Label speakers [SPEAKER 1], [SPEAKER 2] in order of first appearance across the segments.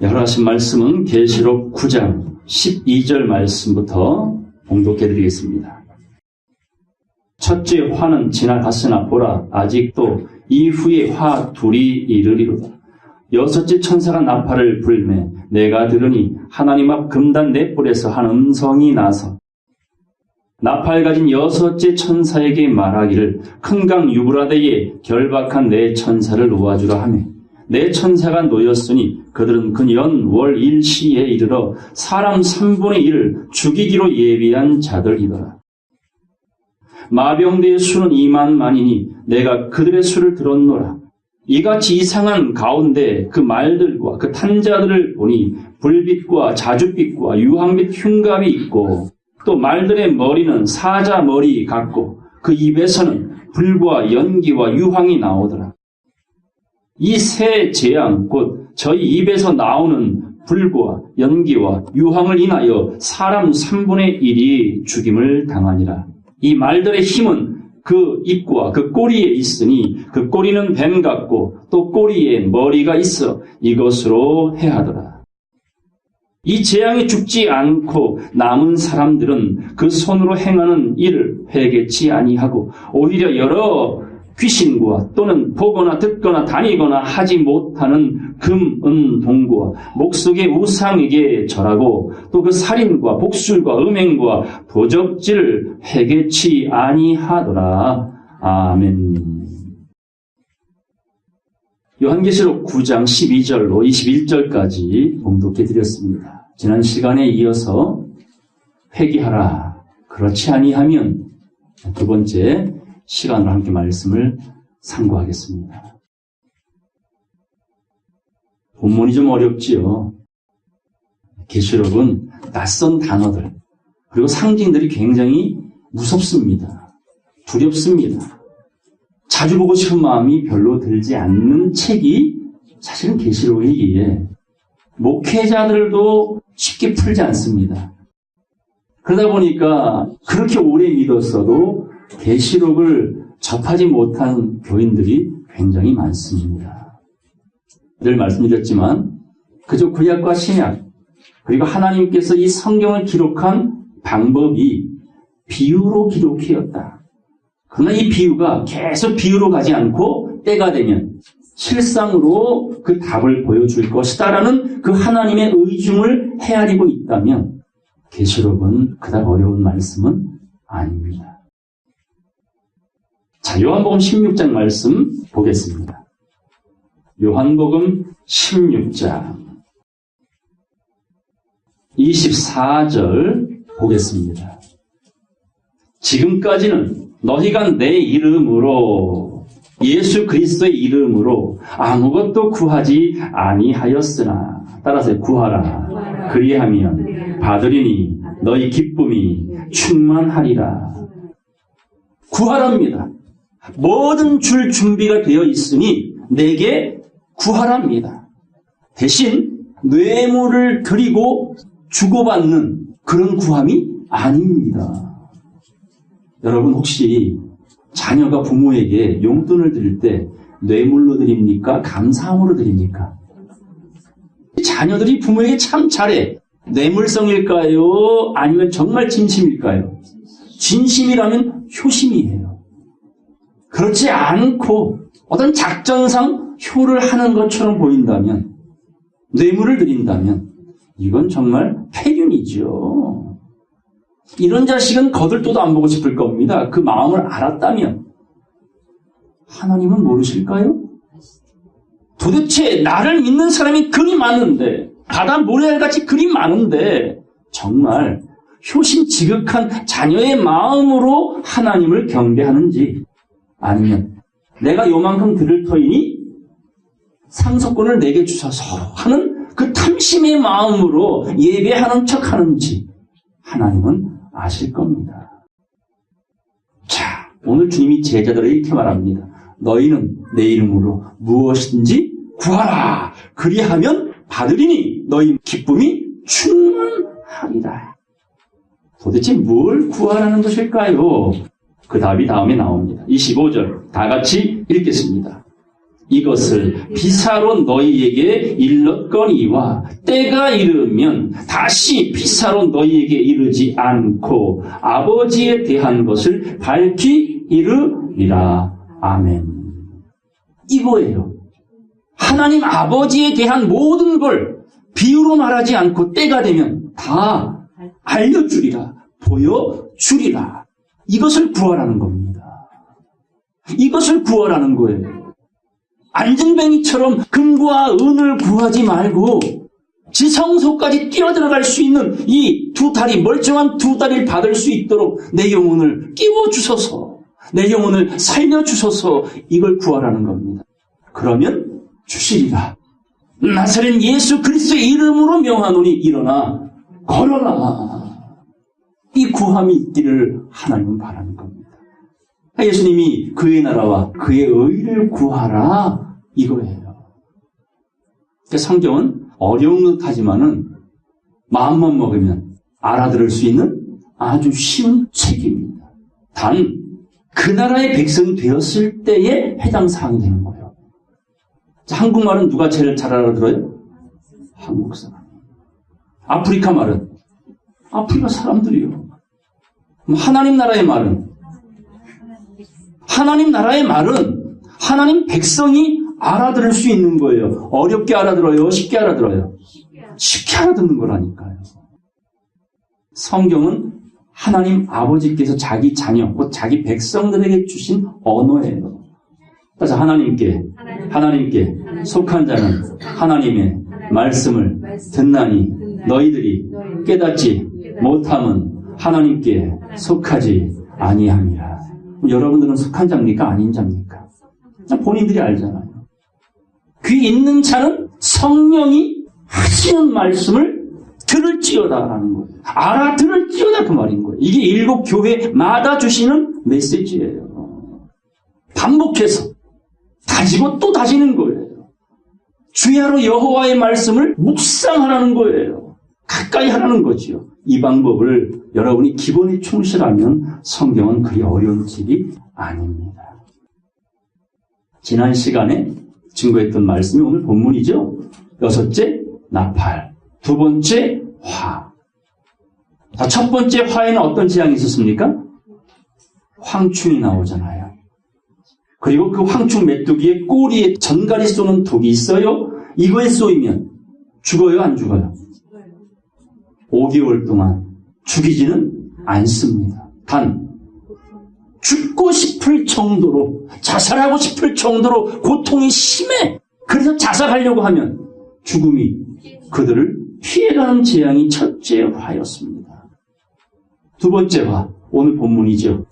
[SPEAKER 1] 여러 하신 말씀은 계시록 9장 12절 말씀부터 봉독해드리겠습니다. 첫째 화는 지나갔으나 보라, 아직도 이후에 화 둘이 이르리로다. 여섯째 천사가 나팔을 불매 내가 들으니 하나님 앞 금단 넷불에서 한 음성이 나서 나팔 가진 여섯째 천사에게 말하기를 큰 강 유브라데에 결박한 네 천사를 놓아주라 하며 네 천사가 놓였으니 그들은 그 년 월 일시에 이르러 사람 3분의 1을 죽이기로 예비한 자들이더라. 마병대의 수는 2만만이니 내가 그들의 수를 들었노라. 이같이 이상한 가운데 그 말들과 그 탄자들을 보니 불빛과 자줏빛과 유황빛 흉갑이 있고 또 말들의 머리는 사자 머리 같고 그 입에서는 불과 연기와 유황이 나오더라. 이 세 재앙 곧 저희 입에서 나오는 불과 연기와 유황을 인하여 사람 3분의 1이 죽임을 당하니라. 이 말들의 힘은 그 입과 그 꼬리에 있으니 그 꼬리는 뱀 같고 또 꼬리에 머리가 있어 이것으로 해하더라. 이 재앙이 죽지 않고 남은 사람들은 그 손으로 행하는 일을 회개치 아니하고 오히려 여러 귀신과 또는 보거나 듣거나 다니거나 하지 못하는 금, 은, 동과 목석의 우상에게 절하고 또 그 살인과 복술과 음행과 도적질을 회개치 아니하더라. 아멘. 요한계시록 9장 12절로 21절까지 봉독해드렸습니다. 지난 시간에 이어서 회개하라. 그렇지 아니하면 두 번째 시간으로 함께 말씀을 상고하겠습니다. 본문이 좀 어렵지요. 계시록은 낯선 단어들 그리고 상징들이 굉장히 무섭습니다. 두렵습니다. 자주 보고 싶은 마음이 별로 들지 않는 책이 사실은 계시록이기에 목회자들도 쉽게 풀지 않습니다. 그러다 보니까 그렇게 오래 믿었어도 계시록을 접하지 못한 교인들이 굉장히 많습니다. 늘 말씀드렸지만 그저 구약과 신약 그리고 하나님께서 이 성경을 기록한 방법이 비유로 기록되었다. 그러나 이 비유가 계속 비유로 가지 않고 때가 되면 실상으로 그 답을 보여줄 것이다라는 그 하나님의 의중을 헤아리고 있다면 계시록은 그닥 어려운 말씀은 아닙니다. 자, 요한복음 16장 말씀 보겠습니다. 요한복음 16장 24절 보겠습니다. 지금까지는 너희가 내 이름으로 예수 그리스도의 이름으로 아무것도 구하지 아니하였으나 따라서 구하라. 그리하면 받으리니 너희 기쁨이 충만하리라. 구하랍니다. 뭐든 줄 준비가 되어 있으니 내게 구하랍니다. 대신 뇌물을 드리고 주고받는 그런 구함이 아닙니다. 여러분 혹시 자녀가 부모에게 용돈을 드릴 때 뇌물로 드립니까? 감사함으로 드립니까? 자녀들이 부모에게 참 잘해. 뇌물성일까요? 아니면 정말 진심일까요? 진심이라면 효심이에요. 그렇지 않고 어떤 작전상 효를 하는 것처럼 보인다면, 뇌물을 드린다면 이건 정말 폐륜이죠. 이런 자식은 거들떠도 안 보고 싶을 겁니다. 그 마음을 알았다면. 하나님은 모르실까요? 도대체 나를 믿는 사람이 그리 많은데, 바다 모래알같이 그리 많은데 정말 효심 지극한 자녀의 마음으로 하나님을 경배하는지, 아니면 내가 요만큼 들을 터이니 상속권을 내게 주셔서 하는 그 탐심의 마음으로 예배하는 척하는지 하나님은 아실 겁니다. 자, 오늘 주님이 제자들에게 이렇게 말합니다. 너희는 내 이름으로 무엇이든지 구하라. 그리하면 받으리니 너희 기쁨이 충만하리라. 도대체 뭘 구하라는 것일까요? 그 답이 다음에 나옵니다. 25절 다 같이 읽겠습니다. 이것을 비사로 너희에게 일렀거니와 때가 이르면 다시 비사로 너희에게 이르지 않고 아버지에 대한 것을 밝히 이르리라. 아멘. 이거예요. 하나님 아버지에 대한 모든 걸 비유로 말하지 않고 때가 되면 다 알려주리라, 보여주리라. 이것을 구하라는 겁니다. 이것을 구하라는 거예요. 안전뱅이처럼 금과 은을 구하지 말고 지성소까지 뛰어들어갈 수 있는 이 두 다리, 멀쩡한 두 다리를 받을 수 있도록 내 영혼을 끼워주소서, 내 영혼을 살려주소서, 이걸 구하라는 겁니다. 그러면 주시리라. 나사렛 예수 그리스도의 이름으로 명하노니 일어나 걸어라. 이 구함이 있기를 하나님은 바라는 겁니다. 예수님이 그의 나라와 그의 의를 구하라, 이거예요. 그러니까 성경은 어려운 것 하지만은 마음만 먹으면 알아들을 수 있는 아주 쉬운 책입니다. 단 그 나라의 백성이 되었을 때에 해당 사항이 되는 거예요. 자, 한국말은 누가 제일 잘 알아들어요? 한국 사람. 아프리카 말은 아프리카 사람들이요. 하나님 나라의 말은 하나님 백성이 알아들을 수 있는 거예요. 어렵게 알아들어요? 쉽게 알아들어요? 쉽게 알아듣는 거라니까요. 성경은 하나님 아버지께서 자기 자녀, 곧 자기 백성들에게 주신 언어예요. 그래서 하나님께 속한 자는 하나님의 말씀을 듣나니 너희들이 깨닫지 못함은 하나님께 속하지 아니함이라. 여러분들은 속한 자입니까? 아닌 자입니까? 본인들이 알잖아요. 귀 있는 자는 성령이 하시는 말씀을 들을지어다라는 거예요. 알아들을지어다 그 말인 거예요. 이게 일곱 교회마다 주시는 메시지예요. 반복해서 다지고 또 다지는 거예요. 주야로 여호와의 말씀을 묵상하라는 거예요. 가까이 하라는 거지요. 이 방법을 여러분이 기본에 충실하면 성경은 그리 어려운 책이 아닙니다. 지난 시간에 증거했던 말씀이 오늘 본문이죠. 여섯째, 나팔. 두 번째, 화. 자, 첫 번째 화에는 어떤 재앙이 있었습니까? 황충이 나오잖아요. 그리고 그 황충 메뚜기의 꼬리에 전갈이 쏘는 독이 있어요. 이거에 쏘이면 죽어요, 안 죽어요? 5개월 동안 죽이지는 않습니다. 단 죽고 싶을 정도로, 자살하고 싶을 정도로 고통이 심해. 그래서 자살하려고 하면 죽음이 그들을 피해가는 재앙이 첫째 화였습니다. 두 번째 화, 오늘 본문이죠.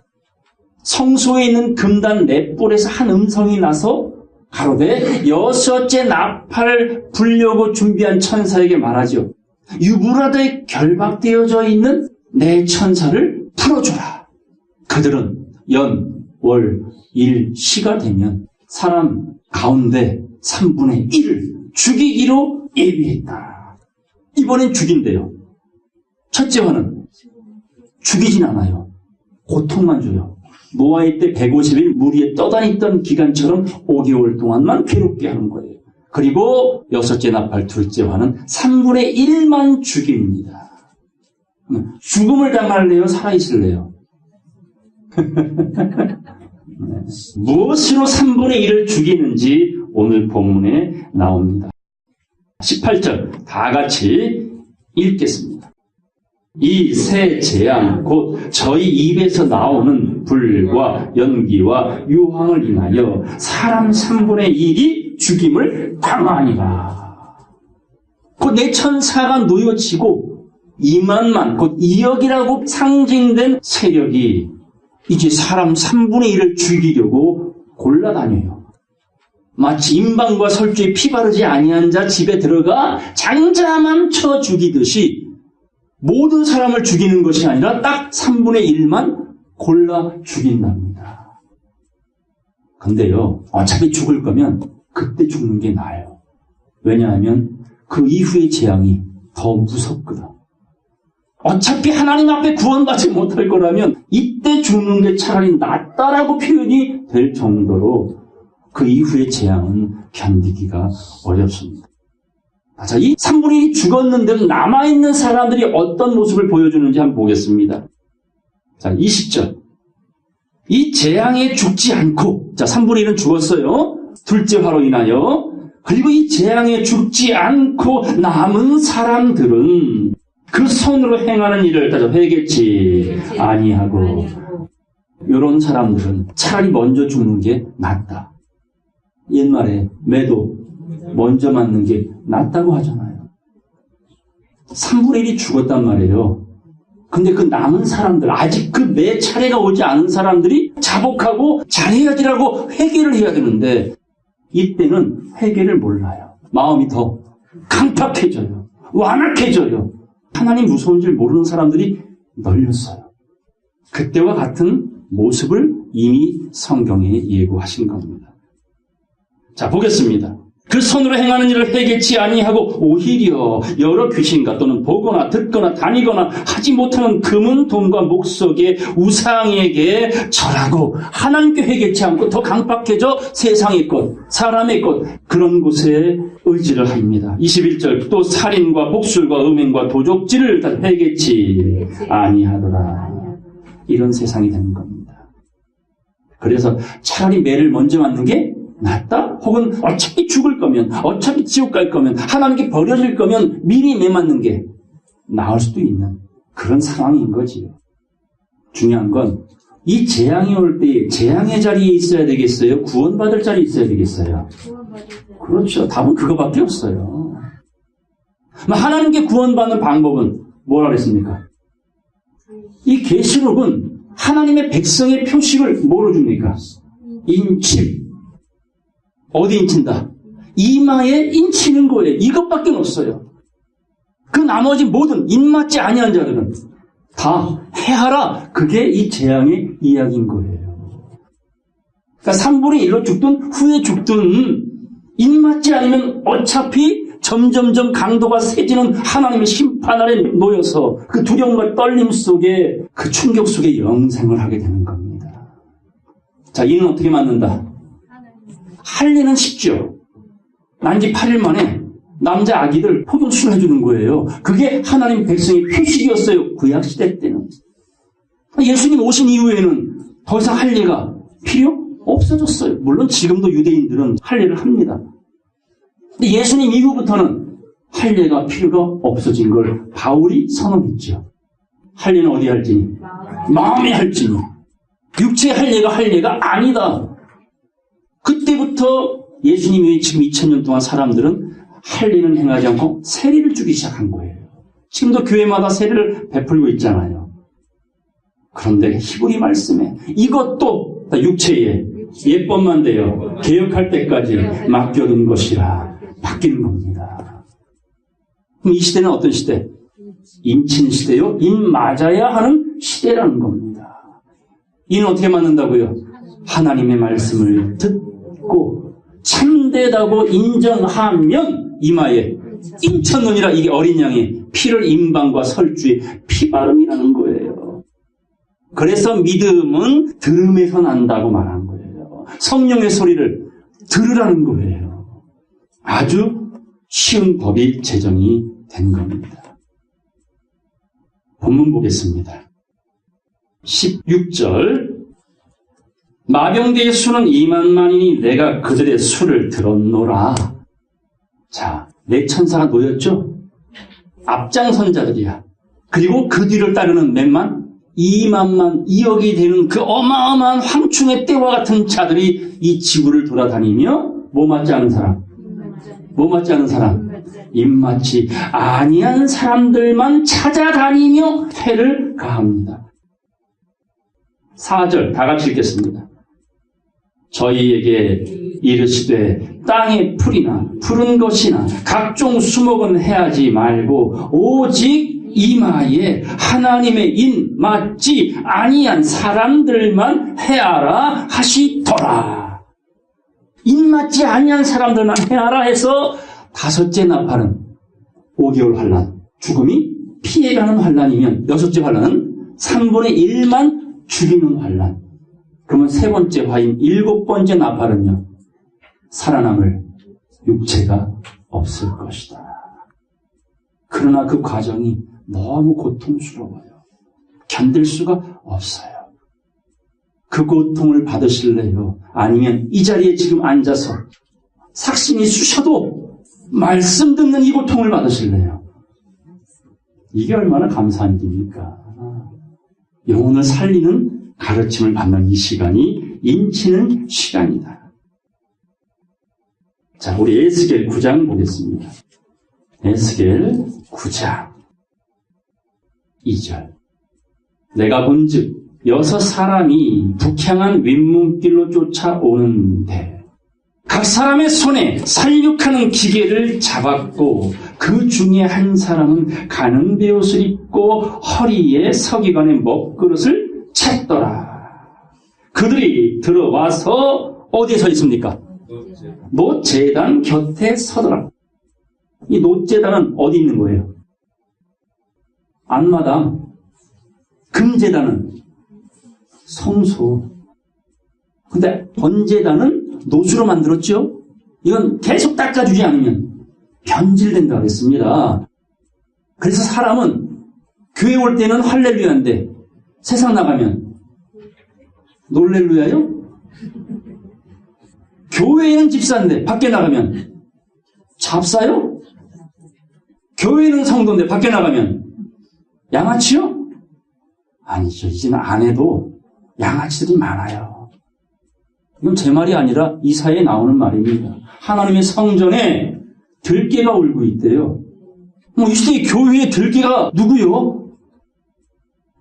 [SPEAKER 1] 성소에 있는 금단 넷볼에서 한 음성이 나서 가로되 여섯째 나팔을 불려고 준비한 천사에게 말하죠. 유브라데에 결박되어져 있는 내 천사를 풀어줘라. 그들은 연, 월, 일, 시가 되면 사람 가운데 3분의 1을 죽이기로 예비했다. 이번엔 죽인대요. 첫째 화는 죽이진 않아요. 고통만 줘요. 노아의 때 150일 물 위에 떠다니던 기간처럼 5개월 동안만 괴롭게 하는 거예요. 그리고 여섯째 나팔 둘째 화는 3분의 1만 죽입니다. 죽음을 당할래요? 살아있을래요? 무엇으로 3분의 1을 죽이는지 오늘 본문에 나옵니다. 18절 다 같이 읽겠습니다. 이 세 재앙 곧 저희 입에서 나오는 불과 연기와 유황을 인하여 사람 3분의 1이 죽임을 당하니라. 곧 내 천사가 놓여지고 2만만 곧 2억이라고 상징된 세력이 이제 사람 3분의 1을 죽이려고 골라다녀요. 마치 임방과 설주에 피 바르지 아니한 자 집에 들어가 장자만 쳐 죽이듯이 모든 사람을 죽이는 것이 아니라 딱 3분의 1만 골라 죽인답니다. 근데요, 어차피 죽을 거면 그때 죽는 게 나아요. 왜냐하면 그 이후의 재앙이 더 무섭거든. 어차피 하나님 앞에 구원받지 못할 거라면 이때 죽는 게 차라리 낫다라고 표현이 될 정도로 그 이후의 재앙은 견디기가 어렵습니다. 자, 이 3분의 1이 죽었는데도 남아있는 사람들이 어떤 모습을 보여주는지 한번 보겠습니다. 자, 20절. 이 재앙에 죽지 않고, 자, 3분의 1은 죽었어요. 둘째 화로 인하여. 그리고 이 재앙에 죽지 않고 남은 사람들은 그 손으로 행하는 일을 따져 회개치 아니하고, 이런 사람들은 차라리 먼저 죽는 게 낫다. 옛말에 매도 먼저 맞는 게 낫다고 하잖아요. 3분의 1이 죽었단 말이에요. 근데 그 남은 사람들, 아직 그 내 차례가 오지 않은 사람들이 자복하고 잘해야지라고 회개를 해야 되는데, 이때는 회개를 몰라요. 마음이 더 강팍해져요. 완악해져요. 하나님 무서운 줄 모르는 사람들이 널렸어요. 그때와 같은 모습을 이미 성경에 예고하신 겁니다. 자, 보겠습니다. 그 손으로 행하는 일을 회개치 아니하고 오히려 여러 귀신과 또는 보거나 듣거나 다니거나 하지 못하는 금은 돈과 목석의 우상에게 절하고 하나님께 회개치 않고 더 강팍해져 세상의 것, 사람의 것, 그런 곳에 의지를 합니다. 21절, 또 살인과 복술과 음행과 도적질을 다 회개치 아니하더라. 이런 세상이 되는 겁니다. 그래서 차라리 매를 먼저 맞는 게 낫다? 혹은 어차피 죽을 거면, 어차피 지옥 갈 거면, 하나님께 버려질 거면 미리 매 맞는 게 나을 수도 있는 그런 상황인 거지요. 중요한 건 이 재앙이 올 때 재앙의 자리에 있어야 되겠어요? 구원받을 자리에 있어야 되겠어요? 그렇죠. 답은 그거밖에 없어요. 하나님께 구원받는 방법은 뭐라 그랬습니까? 이 계시록은 하나님의 백성의 표식을 뭐로 줍니까? 인침. 어디 인친다? 이마에 인치는 거예요. 이것밖에 없어요. 그 나머지 모든 입맞지 아니한 자들은 다 해하라. 그게 이 재앙의 이야기인 거예요. 그러니까 3분의 1로 죽든 후에 죽든 입맞지 않으면 어차피 점점점 강도가 세지는 하나님의 심판 아래 놓여서 그 두려움과 떨림 속에 그 충격 속에 영생을 하게 되는 겁니다. 자, 이는 어떻게 맞는다? 할례는 쉽죠. 난지 8일 만에 남자 아기들 포도술 해주는 거예요. 그게 하나님 백성의 표식이었어요. 구약시대 때는. 예수님 오신 이후에는 더 이상 할례가 필요 없어졌어요. 물론 지금도 유대인들은 할례를 합니다. 근데 예수님 이후부터는 할례가 필요가 없어진 걸 바울이 선언했죠. 할례는 어디 할지니? 마음에 할지니. 육체의 할례가 아니다. 그때부터 예수님이 지금 2000년 동안 사람들은 할례는 행하지 않고 세례를 주기 시작한 거예요. 지금도 교회마다 세례를 베풀고 있잖아요. 그런데 히브리 말씀에 이것도 육체의 옛법만 되어 개혁할 때까지 맡겨둔 것이라 바뀌는 겁니다. 그럼 이 시대는 어떤 시대? 인친 시대요? 인 맞아야 하는 시대라는 겁니다. 이는 어떻게 맞는다고요? 하나님의 말씀을 듣고 참되다고 인정하면 이마에 인쳤느니라. 이게 어린 양의 피를 임방과 설주의 피바름이라는 거예요. 그래서 믿음은 들음에서 난다고 말한 거예요. 성령의 소리를 들으라는 거예요. 아주 쉬운 법이 제정이 된 겁니다. 본문 보겠습니다. 16절, 마병대의 수는 2만만이니 내가 그들의 수를 들었노라. 자, 네 천사가 놓였죠? 앞장선자들이야. 그리고 그 뒤를 따르는 몇만? 2만만, 2억이 되는 그 어마어마한 황충의 때와 같은 자들이 이 지구를 돌아다니며 뭐 맞지 않은 사람? 뭐 맞지 않은 사람? 입맞지 아니한 사람들만 찾아다니며 해를 가합니다. 4절 다 같이 읽겠습니다. 저희에게 이르시되 땅의 풀이나 푸른 것이나 각종 수목은 해하지 말고 오직 이마에 하나님의 인 맞지 아니한 사람들만 해하라 하시더라. 인 맞지 아니한 사람들만 해하라 해서 다섯째 나팔은 5개월 환란, 죽음이 피해가는 환란이면 여섯째 환란은 3분의 1만 죽이는 환란. 그러면 세 번째 화인 7번째 나팔은요, 살아남을 육체가 없을 것이다. 그러나 그 과정이 너무 고통스러워요. 견딜 수가 없어요. 그 고통을 받으실래요? 아니면 이 자리에 지금 앉아서 삭신이 쑤셔도 말씀 듣는 이 고통을 받으실래요? 이게 얼마나 감사한 일입니까? 영혼을 살리는 가르침을 받는 이 시간이 인치는 시간이다. 자, 우리 에스겔 9장 보겠습니다. 에스겔 9장 2절. 내가 본즉 6 사람이 북향한 윗문길로 쫓아오는데 각 사람의 손에 살육하는 기계를 잡았고 그 중에 한 사람은 가는 베옷을 입고 허리에 서기관의 먹그릇을 찼더라. 그들이 들어와서 어디에 서 있습니까? 놋제단 곁에 서더라. 이 놋제단은 어디 있는 거예요? 안마당. 금제단은 성소. 근데 번제단은 놋으로 만들었죠? 이건 계속 닦아주지 않으면 변질된다고 했습니다. 그래서 사람은 교회 올 때는 할렐루야인데 세상 나가면 놀렐루야요? 교회는 집사인데 밖에 나가면 잡사요? 교회는 성도인데 밖에 나가면 양아치요? 아니죠. 이제는 안 해도 양아치들이 많아요. 이건 제 말이 아니라 이사야에 나오는 말입니다. 하나님의 성전에 들깨가 울고 있대요. 이 시대의 교회에 들깨가 누구요?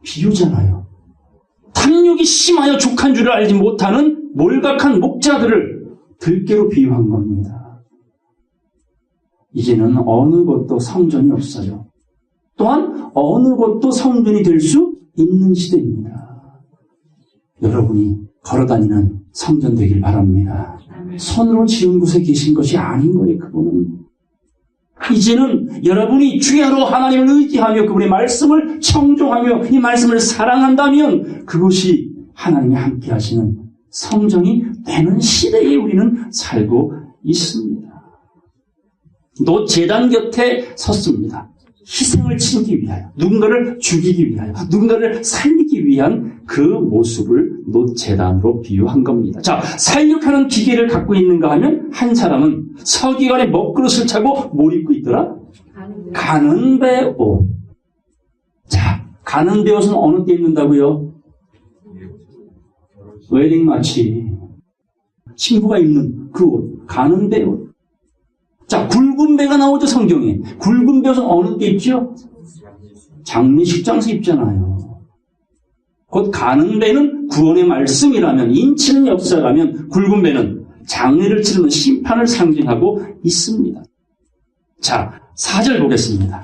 [SPEAKER 1] 비유잖아요. 탐욕이 심하여 족한 줄을 알지 못하는 몰각한 목자들을 들깨로 비유한 겁니다. 이제는 어느 곳도 성전이 없어요. 또한 어느 곳도 성전이 될 수 있는 시대입니다. 여러분이 걸어다니는 성전 되길 바랍니다. 손으로 지은 곳에 계신 것이 아닌 거예요. 그분은 이제는 여러분이 주야로 하나님을 의지하며 그분의 말씀을 청종하며 이 말씀을 사랑한다면 그것이 하나님이 함께 하시는 성전이 되는 시대에 우리는 살고 있습니다. 놋제단 곁에 섰습니다. 희생을 치르기 위하여, 누군가를 죽이기 위하여, 누군가를 살리기 위한 그 모습을 놋제단으로 비유한 겁니다. 자, 살육하는 기계를 갖고 있는가 하면 한 사람은 서기관의 먹그릇을 차고 뭘 입고 있더라? 가는 베옷. 자, 가는 베옷은 어느 때 입는다고요? 웨딩 마치. 신부가 입는 그 옷, 가는 베옷. 자, 굵은 배가 나오죠, 성경에. 굵은 베옷은 어느 때 입죠? 장례식장에서 입잖아요. 곧 가는 배는 구원의 말씀이라면, 인치는 역사라면, 굵은 배는 장례를 치르는 심판을 상징하고 있습니다. 자, 4절 보겠습니다.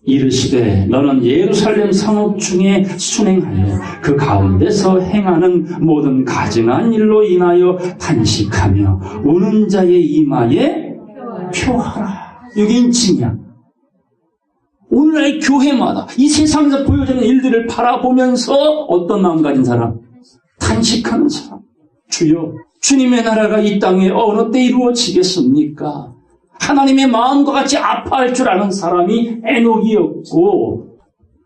[SPEAKER 1] 이르시되 너는 예루살렘 성읍 중에 순행하여 그 가운데서 행하는 모든 가증한 일로 인하여 탄식하며 우는 자의 이마에 표하라. 이게 인칭이야. 오늘날 교회마다 이 세상에서 보여지는 일들을 바라보면서 어떤 마음 가진 사람? 탄식하는 사람. 주여, 주님의 나라가 이 땅에 어느 때 이루어지겠습니까? 하나님의 마음과 같이 아파할 줄 아는 사람이 에녹이었고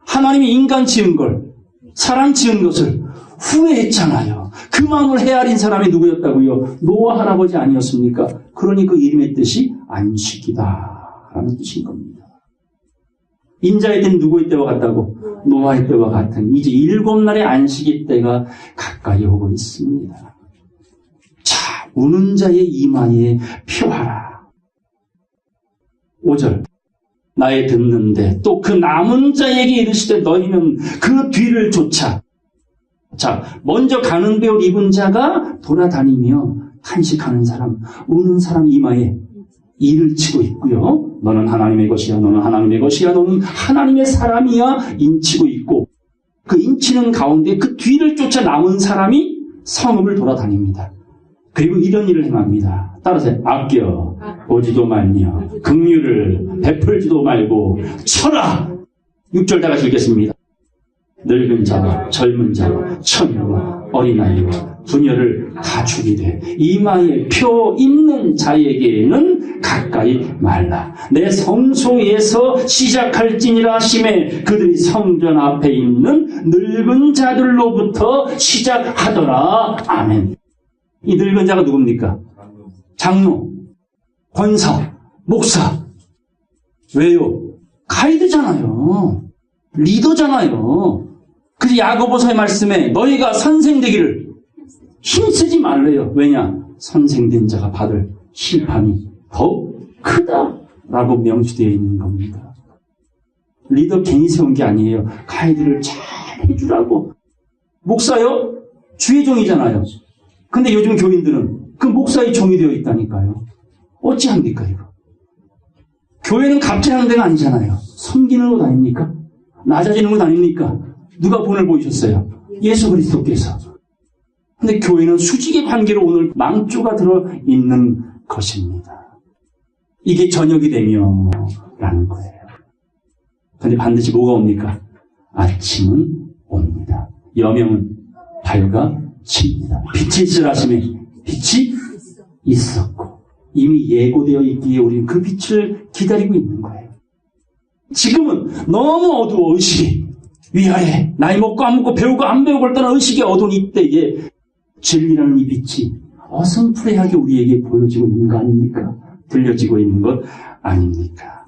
[SPEAKER 1] 하나님이 인간 지은 걸, 사람 지은 것을 후회했잖아요. 그 마음을 헤아린 사람이 누구였다고요? 노아 할아버지 아니었습니까? 그러니 그 이름의 뜻이 안식이다 라는 뜻인 겁니다. 인자의 때는 누구의 때와 같다고? 노아의 때와 같은 이제 7날의 안식의 때가 가까이 오고 있습니다. 자, 우는 자의 이마에 표하라. 5절. 나의 듣는데 또 그 남은 자에게 이르시되 너희는 그 뒤를 쫓아. 자, 먼저 가는 베옷 입은 자가 돌아다니며 탄식하는 사람, 우는 사람 이마에 이를 치고 있고요. 너는 하나님의 것이야, 너는 하나님의 것이야, 너는 하나님의 사람이야 인치고 있고 그 인치는 가운데 그 뒤를 쫓아 남은 사람이 성읍을 돌아다닙니다. 그리고 이런 일을 행합니다. 따라서 아껴 보지도 말며 긍휼을 베풀지도 말고 쳐라. 6절 다 같이 읽겠습니다. 늙은 자와 젊은 자와 처녀와 어린아이와 부녀를 다 죽이되 이마에 표 있는 자에게는 가까이 말라. 내 성소에서 시작할지니라 하시매 그들이 성전 앞에 있는 늙은 자들로부터 시작하더라. 아멘. 이 늙은 자가 누굽니까? 장로, 권사, 목사. 왜요? 가이드잖아요. 리더잖아요. 그래서 야고보서의 말씀에 너희가 선생 되기를 힘쓰지 말래요. 왜냐? 선생된 자가 받을 심판이 더욱 크다라고 명시되어 있는 겁니다. 리더 괜히 세운 게 아니에요. 가이드를 잘 해주라고. 목사요? 주의 종이잖아요. 근데 요즘 교인들은 그 목사의 종이 되어 있다니까요. 어찌합니까 이거? 교회는 갑질하는 데가 아니잖아요. 섬기는 곳 아닙니까? 낮아지는 곳 아닙니까? 누가 본을 보이셨어요? 예수 그리스도께서. 근데 교회는 수직의 관계로 오늘 망조가 들어있는 것입니다. 이게 저녁이 되며 라는 거예요. 근데 반드시 뭐가 옵니까? 아침은 옵니다. 여명은 밝아집니다. 빛이 있으라 하시매 빛이 있었고 이미 예고되어 있기에 우리는 그 빛을 기다리고 있는 거예요. 지금은 너무 어두워. 의식이 위아래 나이 먹고 안 먹고 배우고 안 배우고 일단 의식이 어두운 이때에 진리라는 이 빛이 어슴푸레하게 우리에게 보여지고 있는 거 아닙니까? 들려지고 있는 것 아닙니까?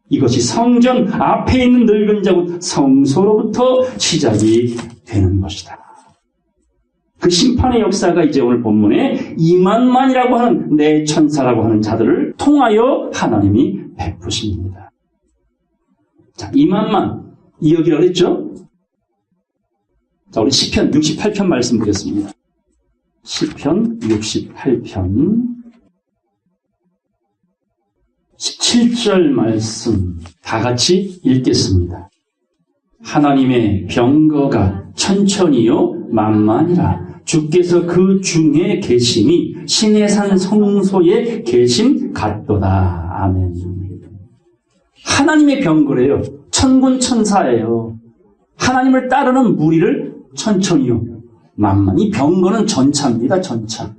[SPEAKER 1] 이것이 성전 앞에 있는 늙은 자고 성소로부터 시작이 되는 것이다. 그 심판의 역사가 이제 오늘 본문에 2만만이라고 하는 내 천사라고 하는 자들을 통하여 하나님이 베푸십니다. 자, 2만만 이야기라고 했죠? 자, 우리 시편 68편 말씀 보겠습니다. 시편 68편 17절 말씀 다 같이 읽겠습니다. 하나님의 병거가 천천히요 만만이라 주께서 그 중에 계심이 신의 산 성소에 계심 같도다. 아멘. 하나님의 병거래요. 천군 천사예요. 하나님을 따르는 무리를 천천히요 만만. 이 병거는 전차입니다. 전차.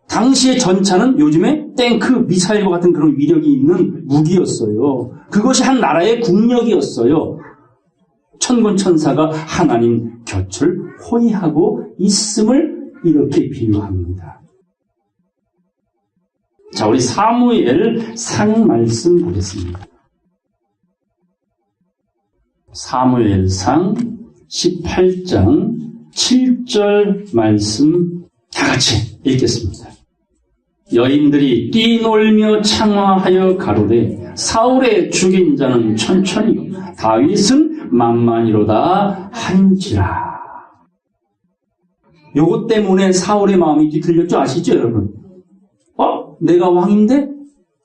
[SPEAKER 1] 당시의 전차는 요즘에 탱크, 미사일과 같은 그런 위력이 있는 무기였어요. 그것이 한 나라의 국력이었어요. 천군 천사가 하나님 곁을 호위하고 있음을 이렇게 비유합니다. 자, 우리 사무엘상 말씀 보겠습니다. 사무엘상 18장 7절 말씀 다 같이 읽겠습니다. 여인들이 뛰놀며 창화하여 가로되 사울의 죽인 자는 천천히 다윗은 만만이로다 한지라. 요것 때문에 사울의 마음이 뒤틀렸죠. 아시죠 여러분? 내가 왕인데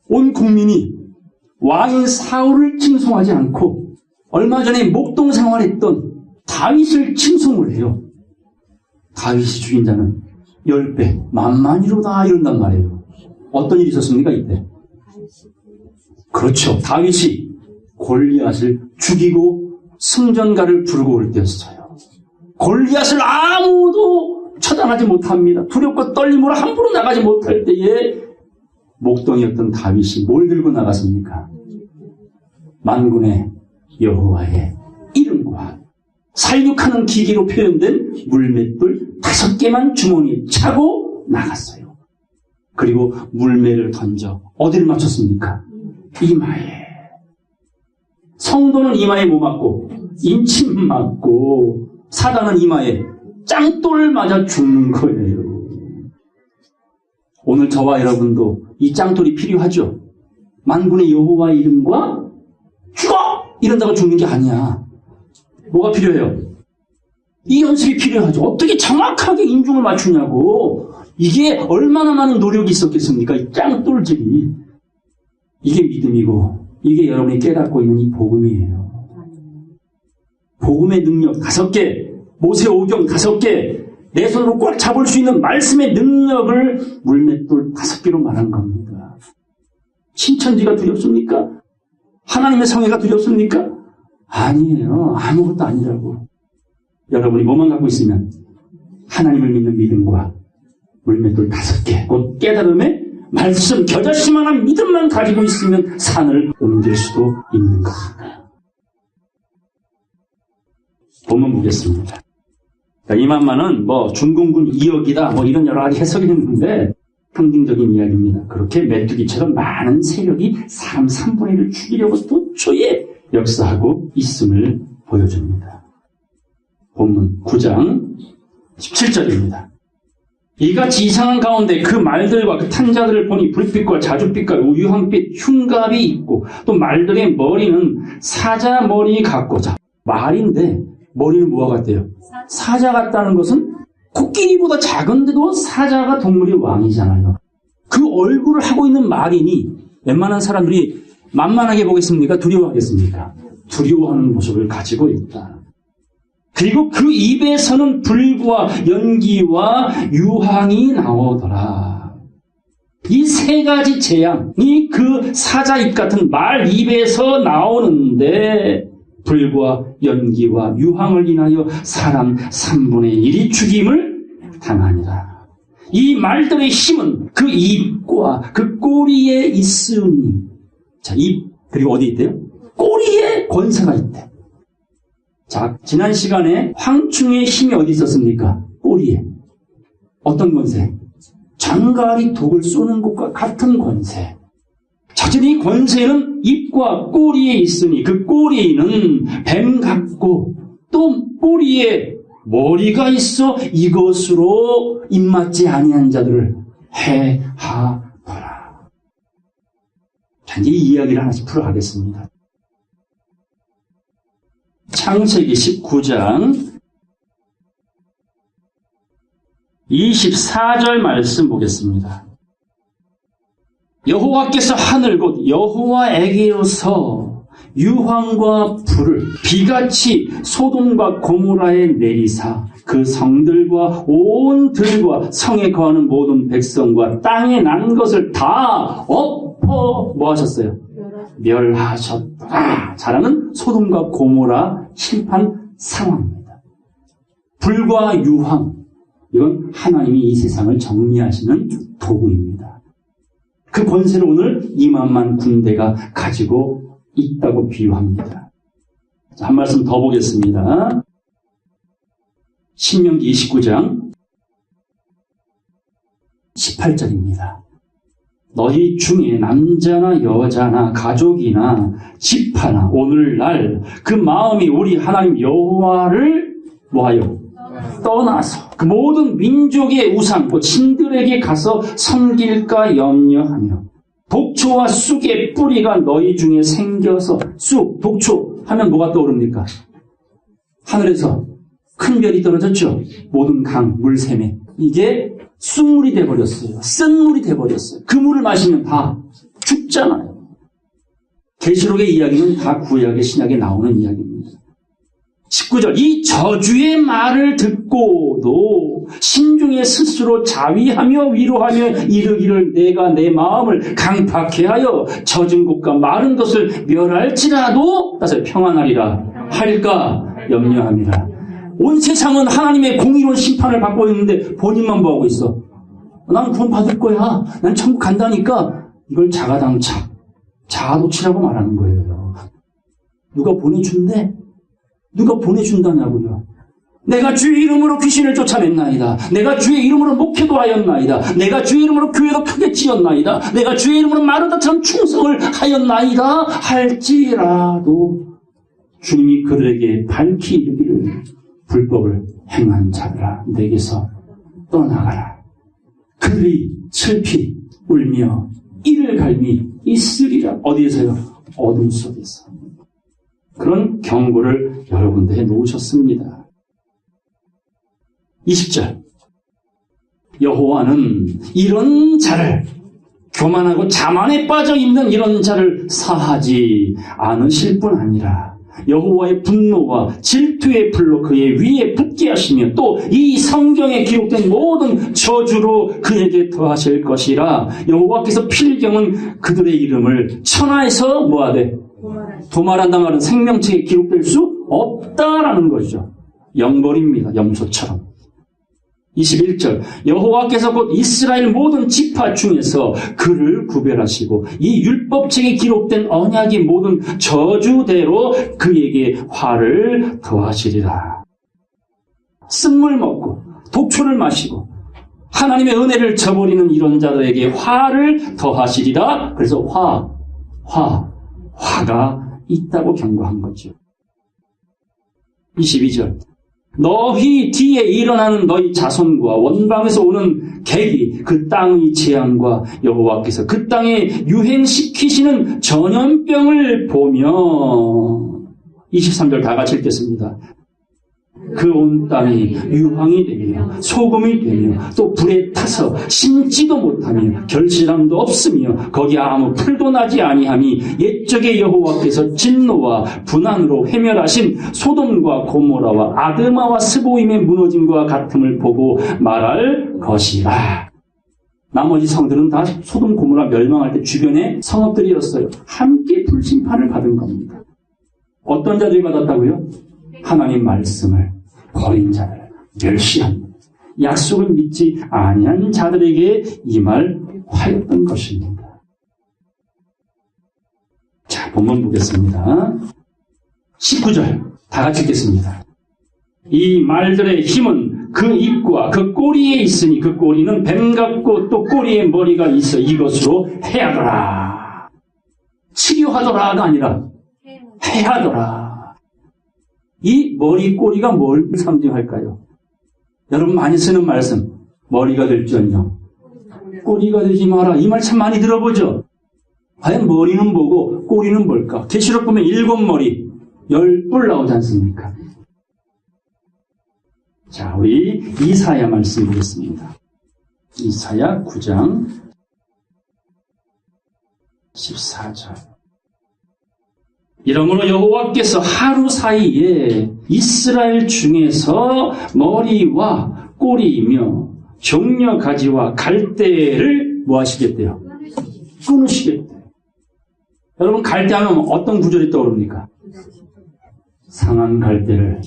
[SPEAKER 1] 온 국민이 왕인 사울을 칭송하지 않고 얼마 전에 목동 생활했던 다윗을 칭송을 해요. 다윗이 죽인 자는 10배 만만이로다 이런단 말이에요. 어떤 일이 있었습니까 이때? 그렇죠. 다윗이 골리앗을 죽이고 승전가를 부르고 올 때였어요. 골리앗을 아무도 처단하지 못합니다. 두렵고 떨림으로 함부로 나가지 못할 때에 목동이었던 다윗이 뭘 들고 나갔습니까? 만군의 여호와의 이름과 살육하는 기계로 표현된 물맷돌 5개만 주머니에 차고 나갔어요. 그리고 물매를 던져 어디를 맞췄습니까? 이마에. 성도는 이마에 뭐 맞고? 인침 맞고 사단은 이마에 짱돌 맞아 죽는 거예요. 오늘 저와 여러분도 이 짱돌이 필요하죠? 만군의 여호와의 이름과 죽어! 이런다고 죽는 게 아니야. 뭐가 필요해요? 이 연습이 필요하죠. 어떻게 정확하게 인중을 맞추냐고. 이게 얼마나 많은 노력이 있었겠습니까? 이 짱돌질이. 이게 믿음이고 이게 여러분이 깨닫고 있는 이 복음이에요. 복음의 능력 5개, 모세오경 5개, 내 손으로 꽉 잡을 수 있는 말씀의 능력을 물맷돌 5개로 말한 겁니다. 신천지가 두렵습니까? 하나님의 성회가 두렵습니까? 아니에요. 아무것도 아니라고. 여러분이 뭐만 갖고 있으면 하나님을 믿는 믿음과 물맷돌 5개, 곧 깨달음의 말씀, 겨자씨만한 믿음만 가지고 있으면 산을 옮길 수도 있는 것입니다. 본문 보겠습니다. 이만만은 중공군 2억이다 이런 여러 가지 해석이 있는데 상징적인 이야기입니다. 그렇게 메뚜기처럼 많은 세력이 사람 3분의 1을 죽이려고 도초에 역사하고 있음을 보여줍니다. 본문 9장 17절입니다. 이같이 이상한 가운데 그 말들과 그 탄자들을 보니 불빛과 자줏빛과 유황빛 흉갑이 있고 또 말들의 머리는 사자 머리 같고자. 말인데 머리는 뭐와 같대요? 사자 같다는 것은 코끼리보다 작은데도 사자가 동물의 왕이잖아요. 그 얼굴을 하고 있는 말이니 웬만한 사람들이 만만하게 보겠습니까? 두려워하겠습니까? 두려워하는 모습을 가지고 있다. 그리고 그 입에서는 불과 연기와 유황이 나오더라. 이 3가지 재앙이 그 사자 입 같은 말 입에서 나오는데 불과 연기와 유황을 인하여 사람 3분의 1이 죽임을 당하니라. 이 말들의 힘은 그 입과 그 꼬리에 있으니, 자, 입 그리고 어디 있대요? 꼬리에 권세가 있대. 자, 지난 시간에 황충의 힘이 어디 있었습니까? 꼬리에. 어떤 권세? 장갈이 독을 쏘는 것과 같은 권세. 자신이 권세는 입과 꼬리에 있으니 그 꼬리는 뱀 같고 또 꼬리에 머리가 있어 이것으로 입맞지 아니한 자들을 해하더라. 자, 이제 이 이야기를 하나씩 풀어가겠습니다. 창세기 19장 24절 말씀 보겠습니다. 여호와께서 하늘 곧 여호와에게로서 유황과 불을 비같이 소돔과 고모라에 내리사 그 성들과 온 들과 성에 거하는 모든 백성과 땅에 난 것을 다 엎어 뭐 하셨어요? 멸하셨더라. 자라는 소돔과 고모라 심판 상황입니다. 불과 유황, 이건 하나님이 이 세상을 정리하시는 도구입니다. 그 권세를 오늘 2만만 군대가 가지고 있다고 비유합니다. 자, 한 말씀 더 보겠습니다. 신명기 29장 18절입니다. 너희 중에 남자나 여자나 가족이나 집하나 오늘날 그 마음이 우리 하나님 여호와를 뭐하여? 떠나서 그 모든 민족의 우상, 신들에게 가서 섬길까 염려하며 독초와 쑥의 뿌리가 너희 중에 생겨서 쑥, 독초 하면 뭐가 떠오릅니까? 하늘에서 큰 별이 떨어졌죠. 모든 강, 물샘에 이게 쑥물이 돼버렸어요. 쓴 물이 돼버렸어요. 그 물을 마시면 다 죽잖아요. 계시록의 이야기는 다 구약의 신약에 나오는 이야기입니다. 19절 이 저주의 말을 듣고도 신중에 스스로 자위하며 위로하며 이르기를 내가 내 마음을 강팍해 하여 젖은 곳과 마른 것을 멸할지라도 따서 평안하리라 할까 염려함이라. 온 세상은 하나님의 공의로운 심판을 받고 있는데 본인만 뭐하고 있어? 난 구원 받을 거야. 난 천국 간다니까. 이걸 자가당착, 자아도취라고 말하는 거예요. 누가 보내준대? 누가 보내준다냐고요. 내가 주의 이름으로 귀신을 쫓아냈나이다. 내가 주의 이름으로 목회도 하였나이다. 내가 주의 이름으로 교회도 크게 지었나이다. 내가 주의 이름으로 마르다처럼 충성을 하였나이다. 할지라도 주님이 그들에게 밝히 이르기를 불법을 행한 자들아 내게서 떠나가라. 그들이 슬피 울며 이를 갈미 있으리라. 어디에서요? 어둠 속에서. 그런 경고를 여러 군데에 놓으셨습니다. 20절 여호와는 이런 자를 교만하고 자만에 빠져 있는 이런 자를 사하지 않으실 뿐 아니라 여호와의 분노와 질투의 불로 그의 위에 붙게 하시며 또 이 성경에 기록된 모든 저주로 그에게 더하실 것이라. 여호와께서 필경은 그들의 이름을 천하에서 뭐하되 도말한다 말은 생명책에 기록될 수 없다라는 거죠. 영벌입니다. 염소처럼. 21절 여호와께서 곧 이스라엘 모든 지파 중에서 그를 구별하시고 이 율법책에 기록된 언약의 모든 저주대로 그에게 화를 더하시리라. 쓴물 먹고 독초를 마시고 하나님의 은혜를 저버리는 이런 자들에게 화를 더하시리라. 그래서 화가 있다고 경고한 거죠. 22절 너희 뒤에 일어나는 너희 자손과 원방에서 오는 객이 그 땅의 재앙과 여호와께서 그 땅에 유행시키시는 전염병을 보며 23절 다 같이 읽겠습니다. 그 온 땅이 유황이 되며 소금이 되며 또 불에 타서 심지도 못하며 결실함도 없으며 거기 아무 풀도 나지 아니함이 옛적에 여호와께서 진노와 분한으로 회멸하신 소돔과 고모라와 아드마와 스보임의 무너짐과 같음을 보고 말할 것이라. 나머지 성들은 다 소돔 고모라 멸망할 때 주변의 성읍들이었어요. 함께 불심판을 받은 겁니다. 어떤 자들이 받았다고요? 하나님 말씀을 버린 자들, 멸시한 약속을 믿지 아니한 자들에게 임할 화였던 것입니다. 자, 본문 보겠습니다. 19절 다 같이 읽겠습니다. 이 말들의 힘은 그 입과 그 꼬리에 있으니 그 꼬리는 뱀 같고 또 꼬리에 머리가 있어 이것으로 해하더라. 치료하더라가 아니라 해하더라. 이 머리 꼬리가 뭘 상징할까요? 여러분 많이 쓰는 말씀, 머리가 될지언정 꼬리가 되지 마라. 이 말 참 많이 들어보죠. 과연 머리는 뭐고 꼬리는 뭘까? 계시록 보면 7머리 10뿔 나오지 않습니까? 자, 우리 이사야 말씀 보겠습니다. 이사야 9장 14절 이러므로 여호와께서 하루 사이에 이스라엘 중에서 머리와 꼬리이며 종려 가지와 갈대를 뭐 하시겠대요? 끊으시겠대요. 여러분 갈대하면 어떤 구절이 떠오릅니까? 상한 갈대를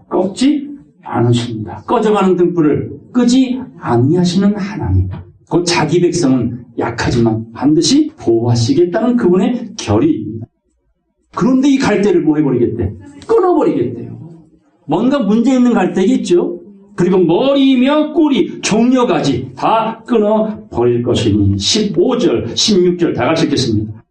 [SPEAKER 1] 꺾지 않으십니다. 꺼져가는 등불을 끄지 아니하시는 하나님. 곧 자기 백성은 약하지만 반드시 보호하시겠다는 그분의 결의입니다. 그런데 이 갈대를 뭐 해버리겠대? 끊어버리겠대요. 뭔가 문제 있는 갈대겠죠? 그리고 머리며 꼬리, 종려가지 다 끊어버릴 것이니 15절, 16절 다 같이 읽겠습니다.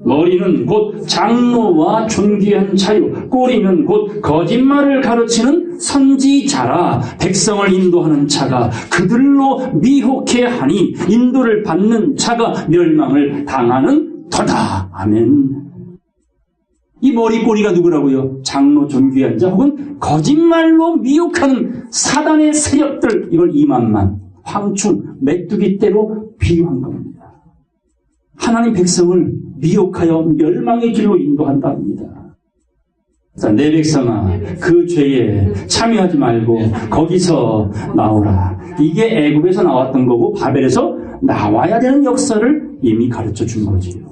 [SPEAKER 1] 머리는 곧 장로와 존귀한 자유, 꼬리는 곧 거짓말을 가르치는 선지자라. 백성을 인도하는 자가 그들로 미혹해 하니 인도를 받는 자가 멸망을 당하는 터다. 아멘. 이 머리 꼬리가 누구라고요? 장로 존귀한 자 혹은 거짓말로 미혹하는 사단의 세력들, 이걸 이만만 황충 메뚜기 떼로 비유한 겁니다. 하나님 백성을 미혹하여 멸망의 길로 인도한다 합니다. 자, 내 백성아 그 죄에 참여하지 말고 거기서 나오라. 이게 애굽에서 나왔던 거고 바벨에서 나와야 되는 역사를 이미 가르쳐 준 거지요.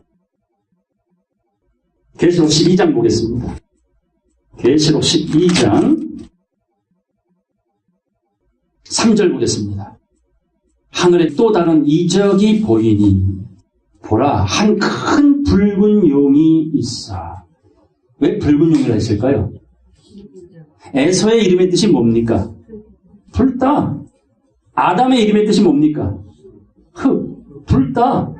[SPEAKER 1] 계시록 12장 보겠습니다. 계시록 12장 3절 보겠습니다. 하늘에 또 다른 이적이 보이니 보라 한 큰 붉은 용이 있어. 왜 붉은 용이라 했을까요? 에서의 이름의 뜻이 뭡니까? 불다. 아담의 이름의 뜻이 뭡니까? 흙, 불다.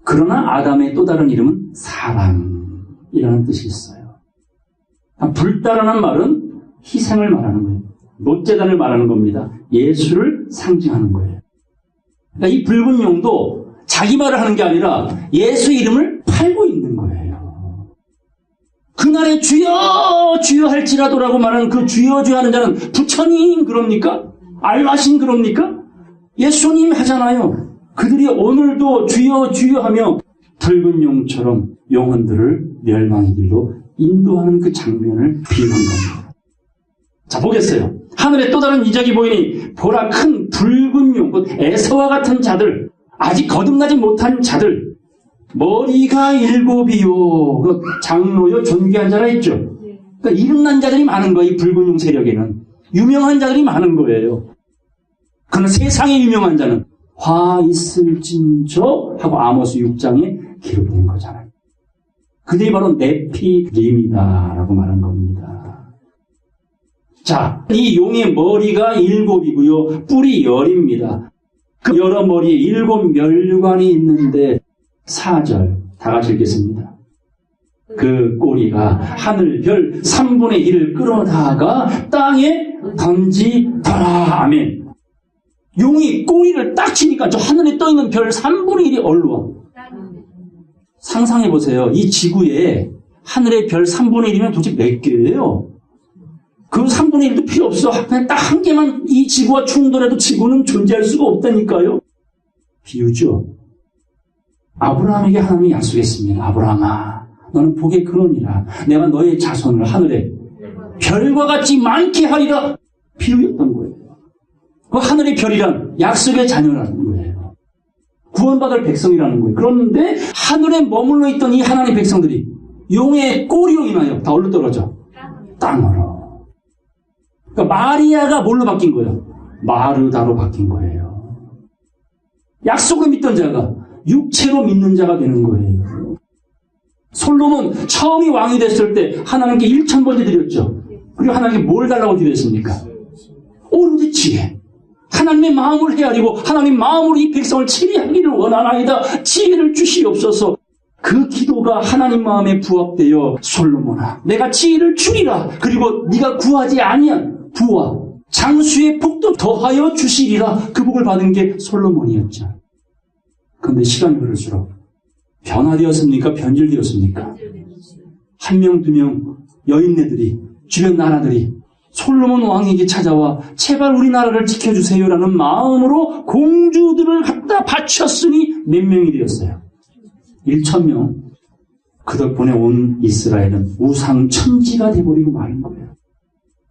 [SPEAKER 1] 그러나 아담의 또 다른 이름은 사람이라는 뜻이 있어요. 불다라는 말은 희생을 말하는 거예요. 노제단을 말하는 겁니다. 예수를 상징하는 거예요. 그러니까 이 붉은 용도 자기 말을 하는 게 아니라 예수 이름을 팔고 있는 거예요. 그날에 주여 주여 할지라도라고 말하는 그 주여 주여 하는 자는 부처님 그럽니까? 알라신 그럽니까? 예수님 하잖아요. 그들이 오늘도 주여 주여 하며 붉은 용처럼 영혼들을 멸망의 길로 인도하는 그 장면을 비유한 겁니다. 자, 보겠어요. 하늘에 또 다른 이적이 보이니 보라 큰 붉은 용, 곧 에서와 같은 자들, 아직 거듭나지 못한 자들, 머리가 7이요. 그 장로요, 존귀한 자라 했죠. 그러니까 이름난 자들이 많은 거예요. 이 붉은 용 세력에는. 유명한 자들이 많은 거예요. 그러나 세상에 유명한 자는 화 있을진저 하고 아모스 6장에 기록된 거잖아요. 그들이 바로 네피림이다라고 말한 겁니다. 자, 이 용의 머리가 7이고요. 뿔이 10입니다. 그 여러 머리에 7 면류관이 있는데 4절 다 같이 읽겠습니다. 그 꼬리가 하늘 별 3분의 1을 끌어다가 땅에 던지더라. 아멘. 용이 꼬리를 딱 치니까 저 하늘에 떠있는 별 3분의 1이 얼로 와. 상상해보세요. 이 지구에 하늘의 별 3분의 1이면 도대체 몇 개예요? 그 3분의 1도 필요 없어. 그냥 딱 한 개만 이 지구와 충돌해도 지구는 존재할 수가 없다니까요. 비유죠. 아브라함에게 하나님이 약속했습니다. 아브라함아, 너는 복의 근원이라. 내가 너의 자손을 하늘에 별과 같이 많게 하리라. 비유였던 거예요. 그 하늘의 별이란 약속의 자녀라는 거예요. 구원받을 백성이라는 거예요. 그런데 하늘에 머물러 있던 이 하나님의 백성들이 용의 꼬리로 인하여 다 어디로 떨어져? 땅으로. 그러니까 마리아가 뭘로 바뀐 거예요? 마르다로 바뀐 거예요. 약속을 믿던 자가 육체로 믿는 자가 되는 거예요. 솔로몬 처음이 왕이 됐을 때 하나님께 1,000번째 드렸죠. 그리고 하나님께 뭘 달라고 기도했습니까? 오로지 지혜. 하나님의 마음을 헤아리고 하나님 마음으로 이 백성을 치리하기를 원하나이다. 지혜를 주시옵소서. 그 기도가 하나님 마음에 부합되어 솔로몬아, 내가 지혜를 주리라. 그리고 네가 구하지 아니한 부와 장수의 복도 더하여 주시리라. 그 복을 받은 게 솔로몬이었죠. 그런데 시간이 흐를수록 변화되었습니까? 변질되었습니까? 한 명, 두 명 여인네들이, 주변 나라들이 솔로몬 왕에게 찾아와 제발 우리나라를 지켜주세요라는 마음으로 공주들을 갖다 바쳤으니 몇 명이 되었어요? 1,000명. 그 덕분에 온 이스라엘은 우상천지가 돼버리고 마는 거예요.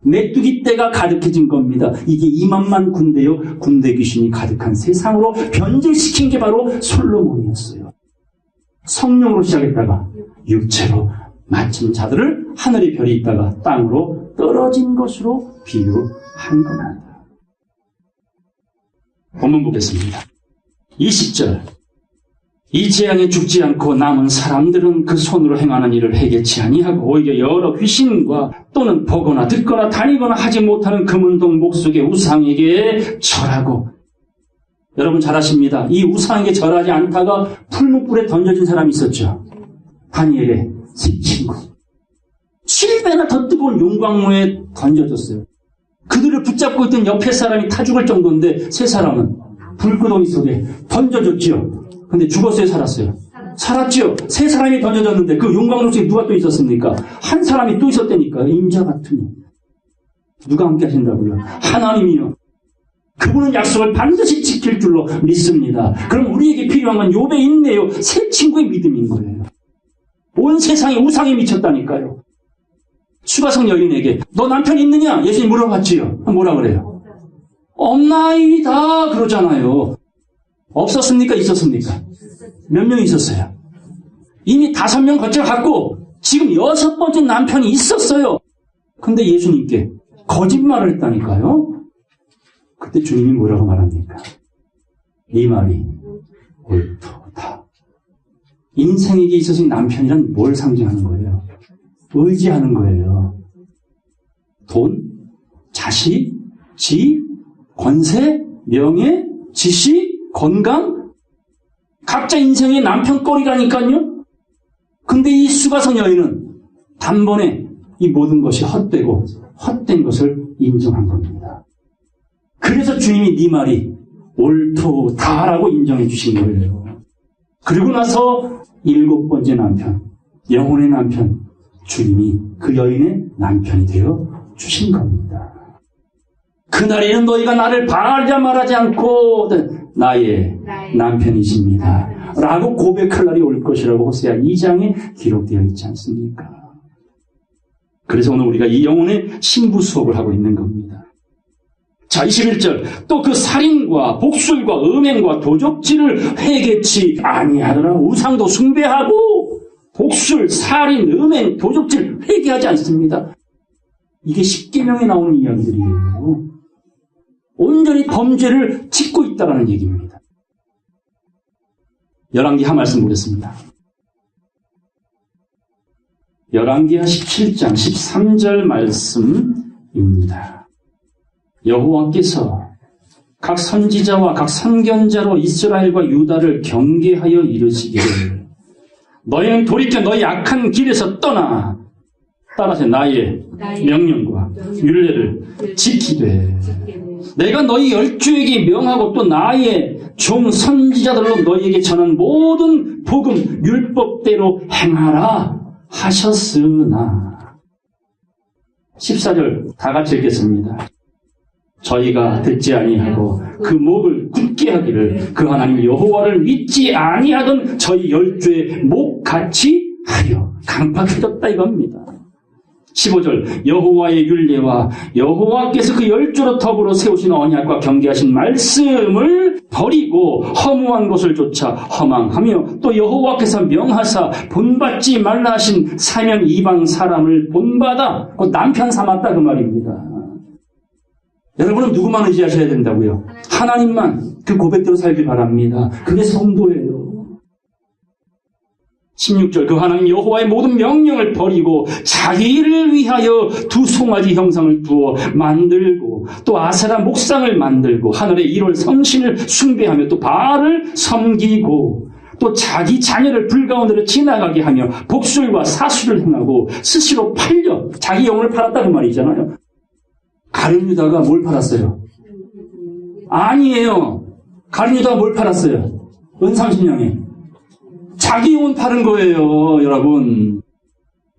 [SPEAKER 1] 메뚜기 떼가 가득해진 겁니다. 이게 2만만 군대요. 군대 귀신이 가득한 세상으로 변질시킨 게 바로 솔로몬이었어요. 성령으로 시작했다가 육체로 마친 자들을 하늘의 별이 있다가 땅으로 떨어진 것으로 비유한 겁니다. 본문 보겠습니다. 20절. 이 재앙에 죽지 않고 남은 사람들은 그 손으로 행하는 일을 해결치 아니하고 오히려 여러 귀신과 또는 보거나 듣거나 다니거나 하지 못하는 금은동 목속의 우상에게 절하고. 여러분 잘 아십니다. 이 우상에게 절하지 않다가 풀무불에 던져진 사람이 있었죠. 다니엘의 세 친구. 7배나 더 뜨거운 용광로에 던져졌어요. 그들을 붙잡고 있던 옆에 사람이 타 죽을 정도인데 세 사람은 불구덩이 속에 던져졌지요. 근데 죽었어요? 살았어요? 살았지요. 세 사람이 던져졌는데 그 용광로 속에 누가 또 있었습니까? 한 사람이 또 있었다니까요. 임자 같으니. 누가 함께 하신다고요? 하나님이요. 그분은 약속을 반드시 지킬 줄로 믿습니다. 그럼 우리에게 필요한 건 욥의 인내요. 세 친구의 믿음인 거예요. 온 세상이 우상에 미쳤다니까요. 수가성 여인에게 너 남편 있느냐? 예수님 물어봤지요. 뭐라 그래요? 없나이다 그러잖아요. 없었습니까? 있었습니까? 몇 명 있었어요? 이미 5명 거쳐갔고 지금 6번째 남편이 있었어요. 근데 예수님께 거짓말을 했다니까요. 그때 주님이 뭐라고 말합니까? 네 말이 옳도다. 인생에게 있어서 남편이란 뭘 상징하는 거예요? 의지하는 거예요. 돈, 자식, 집, 권세, 명예, 지식, 건강, 각자 인생의 남편거리라니까요. 근데 이 수가성 여인은 단번에 이 모든 것이 헛되고 헛된 것을 인정한 겁니다. 그래서 주님이 네 말이 옳도다라고 인정해 주신 거예요. 그리고 나서 7번째 남편, 영혼의 남편, 주님이 그 여인의 남편이 되어 주신 겁니다. 그날에는 너희가 나를 바라자 말하지 않고 나의 남편이십니다. 라고 고백할 날이 올 것이라고 호세아 2장에 기록되어 있지 않습니까? 그래서 오늘 우리가 이 영혼의 신부 수업을 하고 있는 겁니다. 자, 21절. 또 그 살인과 복술과 음행과 도적질을 회개치 아니하더라. 우상도 숭배하고 복술, 살인, 음행, 도적질 회개하지 않습니다. 이게 십계명에 나오는 이야기들이에요. 온전히 범죄를 짓고 있다는 얘기입니다. 열왕기하 말씀 보겠습니다. 열왕기하 17장 13절 말씀입니다. 여호와께서 각 선지자와 각 선견자로 이스라엘과 유다를 경계하여 이르시기를 너희는 돌이켜 너희 악한 길에서 떠나 따라서 나의 명령과 율례를 지키되 내가 너희 열주에게 명하고 또 나의 종 선지자들로 너희에게 전한 모든 복음 율법대로 행하라 하셨으나 14절 다 같이 읽겠습니다. 저희가 듣지 아니하고 그 목을 굳게 하기를 그 하나님 여호와를 믿지 아니하던 저희 열주의 목같이 하여 강팍해졌다 이겁니다. 15절 여호와의 율례와 여호와께서 그 열주로 더불어 세우신 언약과 경계하신 말씀을 버리고 허무한 것을 쫓아 허망하며 또 여호와께서 명하사 본받지 말라 하신 사명 이방 사람을 본받아 그 남편 삼았다 그 말입니다. 여러분은 누구만 의지하셔야 된다고요? 하나님만 그 고백대로 살길 바랍니다. 그게 성도예요. 16절 그 하나님 여호와의 모든 명령을 버리고 자기를 위하여 두 송아지 형상을 두어 만들고 또 아세라 목상을 만들고 하늘의 1월 성신을 숭배하며 또 바알을 섬기고 또 자기 자녀를 불 가운데로 지나가게 하며 복술과 사수를 행하고 스스로 팔려 자기 영혼을 팔았다 그 말이잖아요. 가룟 유다가 뭘 팔았어요? 아니에요. 가룟 유다가 뭘 팔았어요? 은삼십냥에 자기 영혼 파는 거예요, 여러분.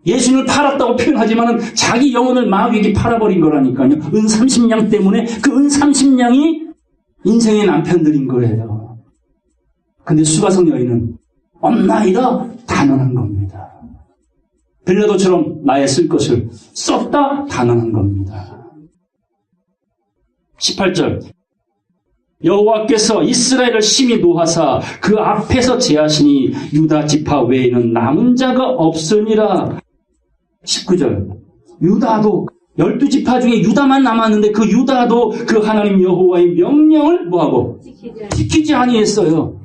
[SPEAKER 1] 예수님을 팔았다고 표현하지만 자기 영혼을 마귀에게 팔아버린 거라니까요. 은 30냥 때문에 그 은 30냥이 인생의 남편들인 거예요. 근데 수가성 여인은 없나이다 단언한 겁니다. 빌라도처럼 나의 쓸 것을 썼다 단언한 겁니다. 18절 여호와께서 이스라엘을 심히 노하사 그 앞에서 제하시니 유다 지파 외에는 남은 자가 없으니라. 19절 유다도 12지파 중에 유다만 남았는데 그 유다도 그 하나님 여호와의 명령을 뭐하고? 지키지 아니했어요.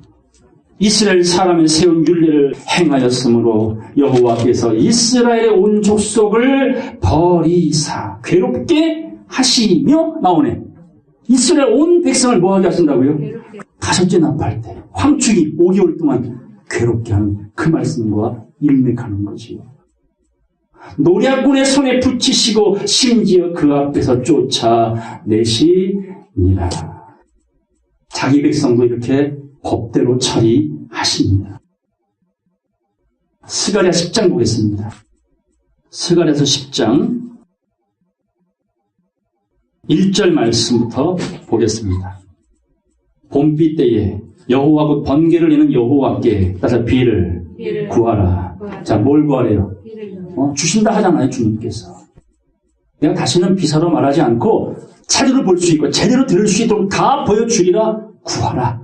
[SPEAKER 1] 이스라엘 사람의 세운 율례를 행하였으므로 여호와께서 이스라엘의 온 족속을 버리사 괴롭게 하시며 나오네. 이스라엘 온 백성을 뭐하게 하신다고요? 다섯째 나팔 때 황축이 5개월 동안 괴롭게 하는 그 말씀과 일맥하는 거지요. 노략군의 손에 붙이시고 심지어 그 앞에서 쫓아내시니라. 자기 백성도 이렇게 법대로 처리하십니다. 스가랴 10장 보겠습니다. 스가랴서 10장 1절 말씀부터 보겠습니다. 봄비 때에 여호와 곧 번개를 내는 여호와께 따라서 비를 구하라. 자, 뭘 구하래요? 주신다 하잖아요, 주님께서. 내가 다시는 비서로 말하지 않고 제대로 볼 수 있고 제대로 들을 수 있도록 다 보여주리라. 구하라.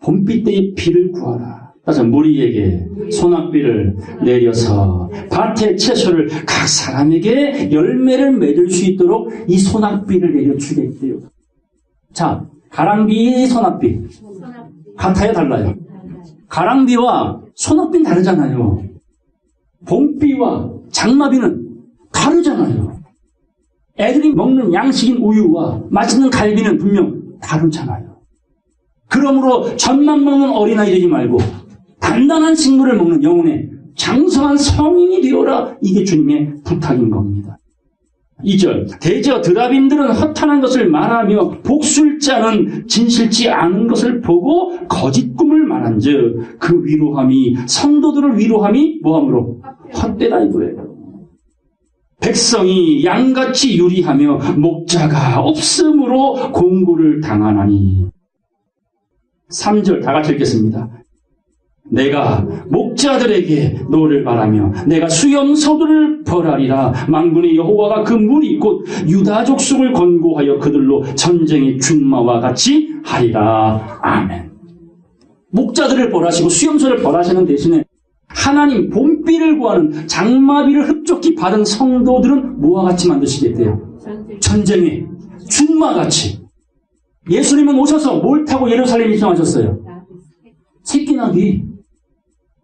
[SPEAKER 1] 봄비 때에 비를 구하라. 따라서 무리에게 소낙비를 내려서 밭의 채소를 각 사람에게 열매를 맺을 수 있도록 이 소낙비를 내려주겠대요. 자, 가랑비, 소낙비 같아요, 달라요? 가랑비와 소낙비는 다르잖아요. 봄비와 장마비는 다르잖아요. 애들이 먹는 양식인 우유와 맛있는 갈비는 분명 다르잖아요. 그러므로 젖만 먹는 어린아이 되지 말고 단단한 식물을 먹는 영혼의 장성한 성인이 되어라. 이게 주님의 부탁인 겁니다. 2절 대저 드라빔들은 허탄한 것을 말하며 복술자는 진실치 않은 것을 보고 거짓 꿈을 말한즉 그 위로함이 성도들을 위로함이 뭐함으로? 헛되다 이거예요. 백성이 양같이 유리하며 목자가 없으므로 공고를 당하나니. 3절 다 같이 읽겠습니다. 내가 목자들에게 노를 바라며 내가 수염소들을 벌하리라. 만군의 여호와가 그 무리 곧 유다 족속을 권고하여 그들로 전쟁의 준마와 같이 하리라. 아멘. 목자들을 벌하시고 수염소를 벌하시는 대신에 하나님 봄비를 구하는 장마비를 흡족히 받은 성도들은 뭐와 같이 만드시겠대요? 전쟁의 준마같이. 예수님은 오셔서 뭘 타고 예루살렘에 입성하셨어요? 새끼나귀.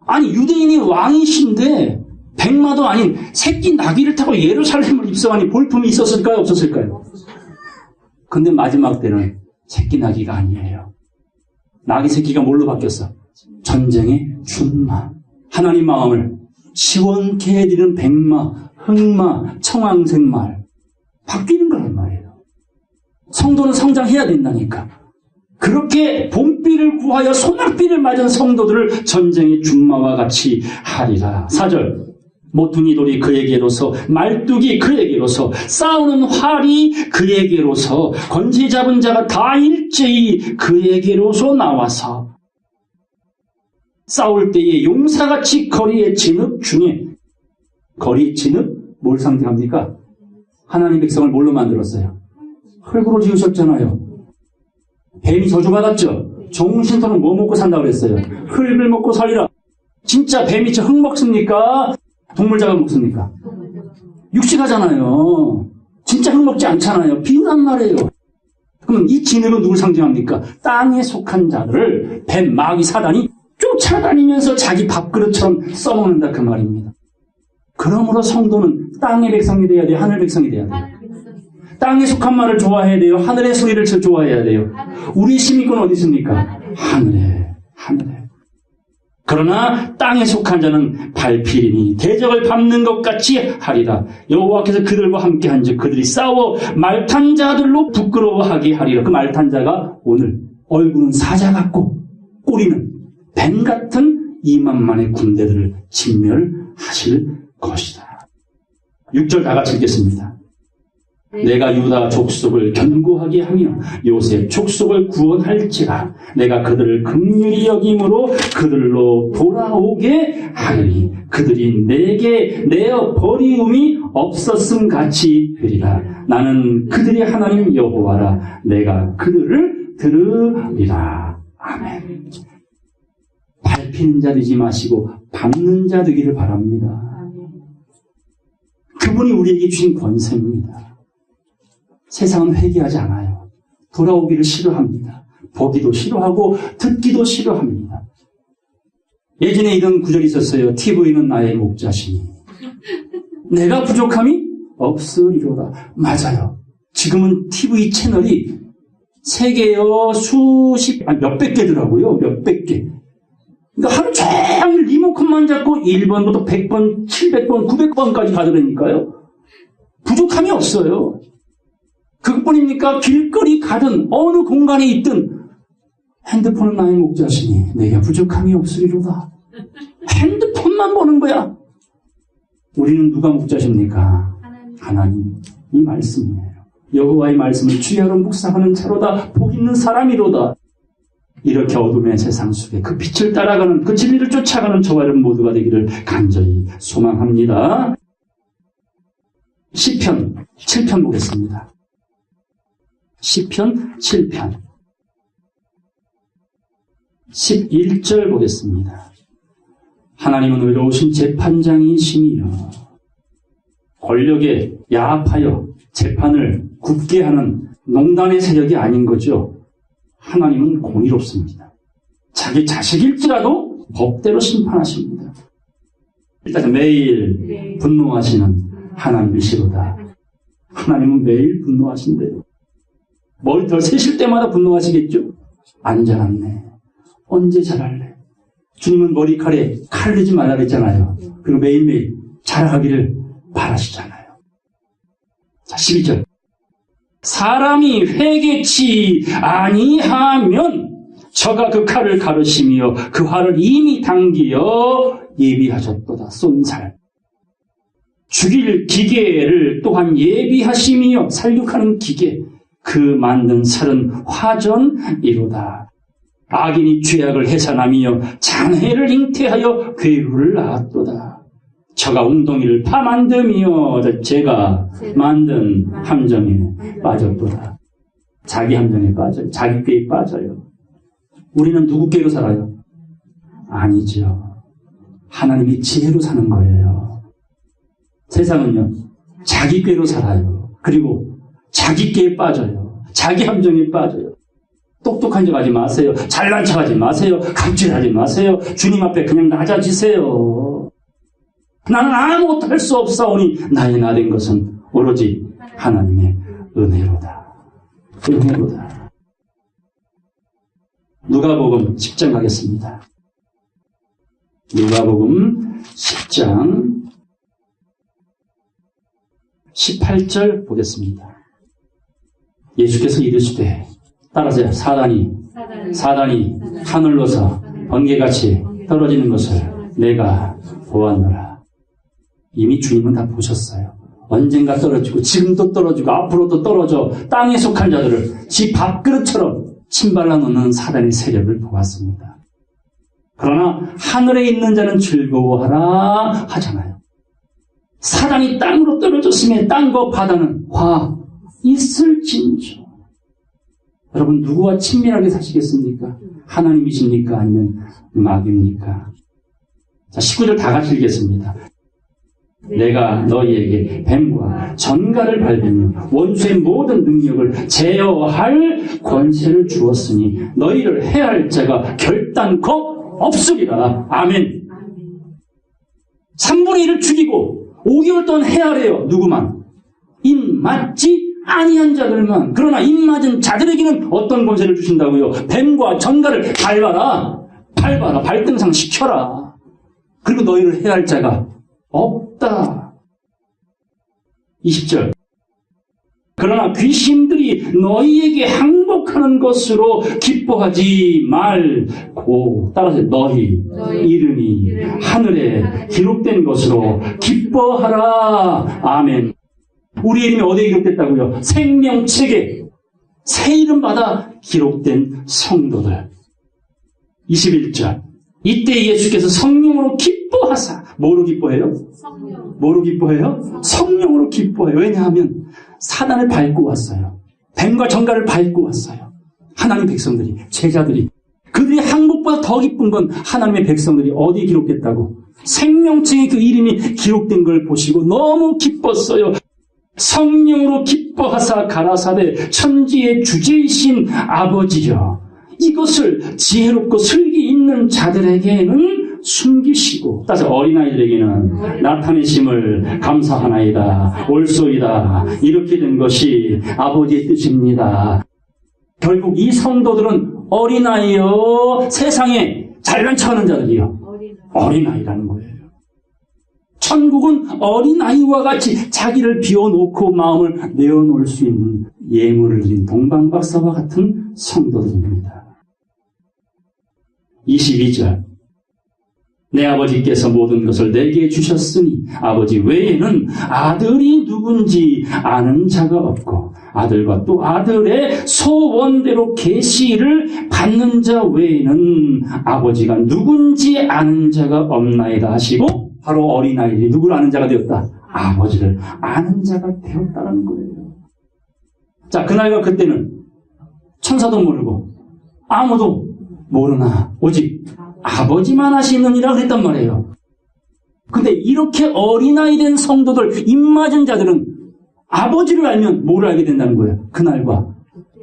[SPEAKER 1] 아니 유대인이 왕이신데 백마도 아닌 새끼 나귀를 타고 예루살렘을 입성하니 볼품이 있었을까요? 없었을까요? 근데 마지막 때는 새끼 나귀가 아니에요. 나귀 새끼가 뭘로 바뀌었어? 전쟁의 준마. 하나님 마음을 시원케 해드리는 백마, 흑마, 청황색말 바뀌는 거란 말이에요. 성도는 성장해야 된다니까. 그렇게 봄비를 구하여 소낙비를 맞은 성도들을 전쟁의 준마와 같이 하리라. 4절. 모퉁이 돌이 그에게로서, 말뚝이 그에게로서, 싸우는 활이 그에게로서, 권세 잡은 자가 다 일제히 그에게로서 나와서 싸울 때에 용사같이 거리의 진흙 중에, 거리의 진흙? 뭘 상징합니까? 하나님 백성을 뭘로 만들었어요? 흙으로 지으셨잖아요. 뱀이 저주받았죠? 정신토록 뭐 먹고 산다고 그랬어요? 흙을 먹고 살리라. 진짜 뱀이 흙 먹습니까? 동물 잡아 먹습니까? 육식하잖아요. 진짜 흙 먹지 않잖아요. 비유란 말이에요. 그럼 이 진흙은 누굴 상징합니까? 땅에 속한 자들을 뱀, 마귀, 사단이 쫓아다니면서 자기 밥그릇처럼 써먹는다 그 말입니다. 그러므로 성도는 땅의 백성이 돼야 돼요? 하늘 백성이 돼야 돼요? 땅에 속한 말을 좋아해야 돼요? 하늘의 소리를 좋아해야 돼요? 우리 시민권 어디 있습니까? 하늘에. 그러나 땅에 속한 자는 발필이니 대적을 밟는 것 같이 하리라. 여호와께서 그들과 함께 한즉 그들이 싸워 말탄 자들로 부끄러워하게 하리라. 그 말탄 자가 오늘 얼굴은 사자 같고 꼬리는 뱀 같은 2만만의 군대들을 진멸하실 것이다. 6절 다 같이 읽겠습니다. 내가 유다 족속을 견고하게 하며 요셉 족속을 구원할지라. 내가 그들을 긍휼히 여김으로 그들로 돌아오게 하리니 그들이 내게 내어 버리움이 없었음 같이 되리라. 나는 그들의 하나님 여호와라. 내가 그들을 들으리라. 아멘. 밟히는 자 되지 마시고 밟는 자 되기를 바랍니다. 그분이 우리에게 주신 권세입니다. 세상은 회개하지 않아요. 돌아오기를 싫어합니다. 보기도 싫어하고 듣기도 싫어합니다. 예전에 이런 구절이 있었어요. TV는 나의 목자시니 내가 부족함이 없으리로다. 맞아요. 지금은 TV 채널이 세계여 몇백 개더라고요. 몇백 개. 그러니까 하루 종일 리모컨만 잡고 1번부터 100번, 700번, 900번까지 가더라니까요. 부족함이 없어요. 그것뿐입니까? 길거리 가든 어느 공간에 있든 핸드폰은 나의 목자시니 내가 부족함이 없으리로다. 핸드폰만 보는 거야. 우리는 누가 목자십니까? 하나님. 이 말씀이에요. 여호와의 말씀을 주야로 묵상하는 자로다. 복 있는 사람이로다. 이렇게 어둠의 세상 속에 그 빛을 따라가는 그 진리를 쫓아가는 저와 여러분 모두가 되기를 간절히 소망합니다. 시편 7편 보겠습니다. 시편 7편 11절 보겠습니다. 하나님은 의로우신 재판장이시며 권력에 야합하여 재판을 굽게 하는 농단의 세력이 아닌 거죠. 하나님은 공의롭습니다. 자기 자식일지라도 법대로 심판하십니다. 일단 매일 분노하시는 하나님이시로다. 하나님은 매일 분노하신대요. 머리털 세실 때마다 분노하시겠죠? 안 자랐네. 언제 자랄래? 주님은 머리칼에 칼 넣지 말라 그랬잖아요. 그리고 매일매일 자라가기를 바라시잖아요. 자, 12절. 사람이 회개치 아니하면 저가 그 칼을 가르시며 그 활을 이미 당기어 예비하셨도다. 쏜살. 죽일 기계를 또한 예비하시며 살육하는 기계. 그 만든 살은 화전이로다. 악인이 죄악을 해산하며 장애를 잉태하여 괴로를 낳았도다. 저가 웅덩이를 파만들며 제가 만든 함정에 빠졌도다. 자기 함정에 빠져요. 자기 꾀에 빠져요. 우리는 누구 꾀로 살아요? 아니죠. 하나님이 지혜로 사는 거예요. 세상은요, 자기 꾀로 살아요. 그리고 자기 꾀에 빠져요. 자기 함정에 빠져요. 똑똑한 척 하지 마세요. 잘난 척 하지 마세요. 갑질하지 마세요. 주님 앞에 그냥 낮아지세요. 나는 아무것도 할 수 없사오니 나의 나된 것은 오로지 하나님의 은혜로다. 은혜로다. 누가복음 10장 가겠습니다. 누가복음 10장 18절 보겠습니다. 예수께서 이르시되 따라서 사단이 하늘로서 번개같이 떨어지는 것을 내가 보았노라. 이미 주님은 다 보셨어요. 언젠가 떨어지고 지금도 떨어지고 앞으로도 떨어져 땅에 속한 자들을 지 밥그릇처럼 침발라 놓는 사단의 세력을 보았습니다. 그러나 하늘에 있는 자는 즐거워하라 하잖아요. 사단이 땅으로 떨어졌으면 땅과 바다는 화 있을진저. 여러분 누구와 친밀하게 사시겠습니까? 하나님이십니까? 아니면 마귀입니까? 자, 19절 다 같이 읽겠습니다. 내가 너희에게 뱀과 전갈을 밟으며 원수의 모든 능력을 제어할 권세를 주었으니 너희를 해할 자가 결단코 없으리라. 아멘. 3분의 1을 죽이고 5개월 동안 해하래요. 누구만? 입맞지 아니한 자들만. 그러나 입맞은 자들에게는 어떤 권세를 주신다고요? 뱀과 전갈을 밟아라. 발등상 시켜라. 그리고 너희를 해할 자가 없다. 20절. 그러나 귀신들이 너희에게 항복하는 것으로 기뻐하지 말고, 따라서 너희 이름이 하늘에 기록된 것으로 기뻐하라. 아멘. 우리 이름이 어디에 기록됐다고요? 생명책에 새 이름 받아 기록된 성도들. 21절. 이때 예수께서 성령으로 기뻐하사. 뭐로 기뻐해요? 뭐로 기뻐해요? 성령으로 기뻐해요. 왜냐하면 사단을 밟고 왔어요. 뱀과 전갈을 밟고 왔어요. 하나님 백성들이, 제자들이. 그들의 항복보다 더 기쁜 건 하나님의 백성들이 어디에 기록됐다고? 생명책에 그 이름이 기록된 걸 보시고 너무 기뻤어요. 성령으로 기뻐하사 가라사대 천지의 주제이신 아버지여, 이것을 지혜롭고 슬기 있는 자들에게는 숨기시고, 따라서 어린아이들에게는 나타내심을 감사하나이다. 옳소이다. 이렇게 된 것이 아버지의 뜻입니다. 결국 이 성도들은 어린아이요, 세상에 잘난 척하는 자들이요, 어린아이라는 거예요. 천국은 어린아이와 같이 자기를 비워놓고 마음을 내어놓을 수 있는 예물을 드린 동방박사와 같은 성도들입니다. 22절. 내 아버지께서 모든 것을 내게 주셨으니 아버지 외에는 아들이 누군지 아는 자가 없고 아들과 또 아들의 소원대로 계시를 받는 자 외에는 아버지가 누군지 아는 자가 없나이다 하시고, 바로 어린아이들이 누구를 아는 자가 되었다? 아버지를 아는 자가 되었다는 거예요. 자, 그날과 그때는 천사도 모르고 아무도 모르나 오직 아버지만 아시느니라 그랬단 말이에요. 근데 이렇게 어린아이 된 성도들, 입맞은 자들은 아버지를 알면 뭐를 알게 된다는 거예요? 그날과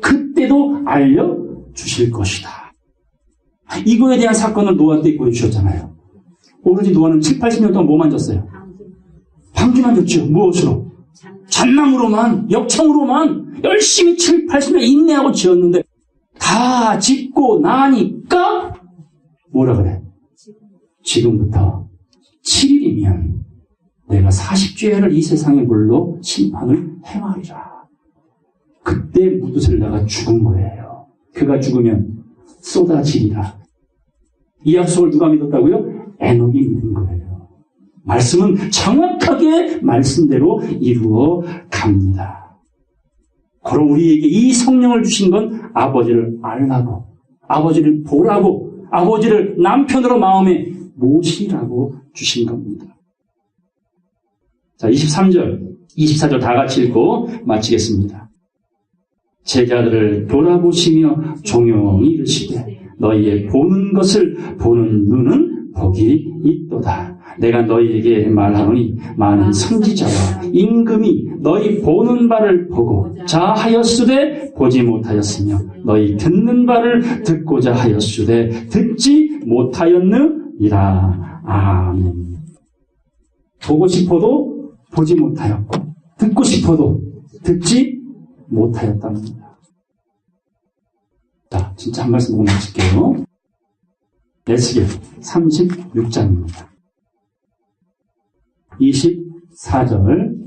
[SPEAKER 1] 그때도 알려주실 것이다. 이거에 대한 사건을 노아 때 보여주셨잖아요. 오로지 노아는 7, 80년 동안 뭐 만졌어요? 방주 만졌죠. 무엇으로? 잣나무로만, 역청으로만 열심히 7, 80년 인내하고 지었는데 다 짓고 나니까 뭐라 그래? 지금부터 7일이면 내가 40죄를 이 세상의 물로 심판을 행하리라. 그때 무드셀라가 죽은 거예요. 그가 죽으면 쏟아지리라. 이 약속을 누가 믿었다고요? 에녹이 믿은 거예요. 말씀은 정확하게 말씀대로 이루어 갑니다. 바로 우리에게 이 성령을 주신 건 아버지를 알라고, 아버지를 보라고, 아버지를 남편으로 마음에 모시라고 주신 겁니다. 자, 23절, 24절 다 같이 읽고 마치겠습니다. 제자들을 돌아보시며 종용이 이르시되 너희의 보는 것을 보는 눈은 복이 있도다. 내가 너희에게 말하노니 많은 선지자와 임금이 너희 보는 바를 보고 자하였으되 보지 못하였으며 너희 듣는 바를 듣고자 하였으되 듣지 못하였느니라. 아멘. 보고 싶어도 보지 못하였고 듣고 싶어도 듣지 못하였답니다. 자, 진짜 한 말씀 보고 마칠게요. 에스겔 36장입니다. 24절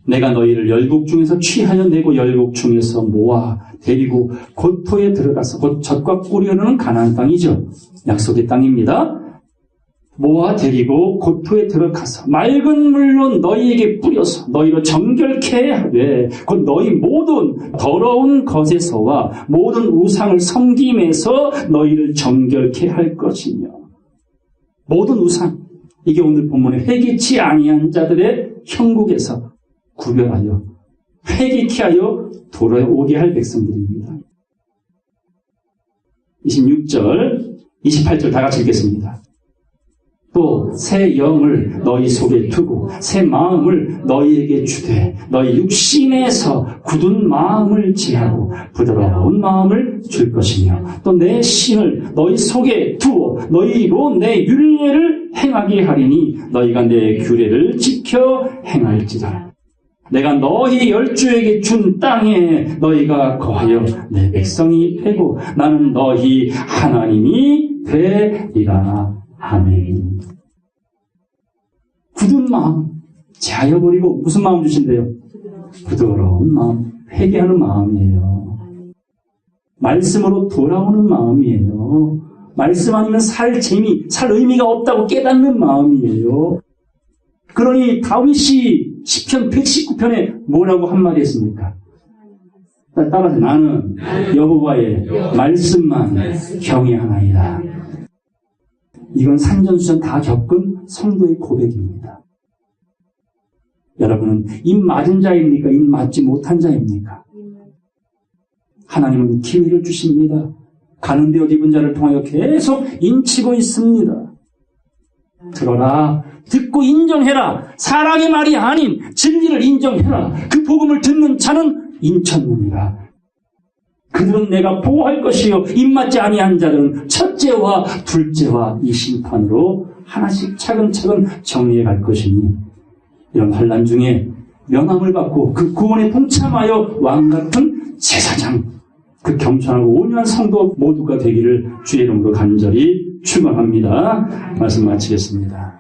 [SPEAKER 1] 내가 너희를 열국 중에서 취하여 내고 열국 중에서 모아 데리고 고토에 들어가서 곧 젖과 꿀이 흐르는 가나안 땅이죠. 약속의 땅입니다. 모아 데리고 고토에 들어가서 맑은 물로 너희에게 뿌려서 너희로 정결케 하되 곧 너희 모든 더러운 것에서와 모든 우상을 섬김에서 너희를 정결케 할 것이며 모든 우상 이게 오늘 본문에 회개치 아니한 자들의 형국에서 구별하여 회개케 하여 돌아오게 할 백성들입니다. 26절 28절 다 같이 읽겠습니다. 또 새 영을 너희 속에 두고 새 마음을 너희에게 주되 너희 육신에서 굳은 마음을 제하고 부드러운 마음을 줄 것이며 또 내 신을 너희 속에 두어 너희로 내 율례를 행하게 하리니 너희가 내 규례를 지켜 행할지라. 내가 너희 열주에게 준 땅에 너희가 거하여 내 백성이 되고 나는 너희 하나님이 되리라. 아멘. 굳은 마음 제하여버리고 무슨 마음 주신대요? 부드러운 마음, 회개하는 마음이에요. 말씀으로 돌아오는 마음이에요. 말씀 아니면 살 재미, 살 의미가 없다고 깨닫는 마음이에요. 그러니 다윗이 시편 119편에 뭐라고 한마디 했습니까? 따라서 나는 여호와의 말씀만 경외하나이다. 이건 산전수전 다 겪은 성도의 고백입니다. 여러분은 입 맞은 자입니까? 입 맞지 못한 자입니까? 하나님은 기회를 주십니다. 가는 데 옷 입은 자를 통하여 계속 인치고 있습니다. 들어라. 듣고 인정해라. 사랑의 말이 아닌 진리를 인정해라. 그 복음을 듣는 자는 인천문이라. 그들은 내가 보호할 것이요 입맞지 아니한 자들은 첫째와 둘째와 이 심판으로 하나씩 차근차근 정리해 갈 것이니 이런 환난 중에 명함을 받고 그 구원에 동참하여 왕같은 제사장 그 겸손하고 온유한 성도 모두가 되기를 주의 이름으로 간절히 축원합니다. 말씀 마치겠습니다.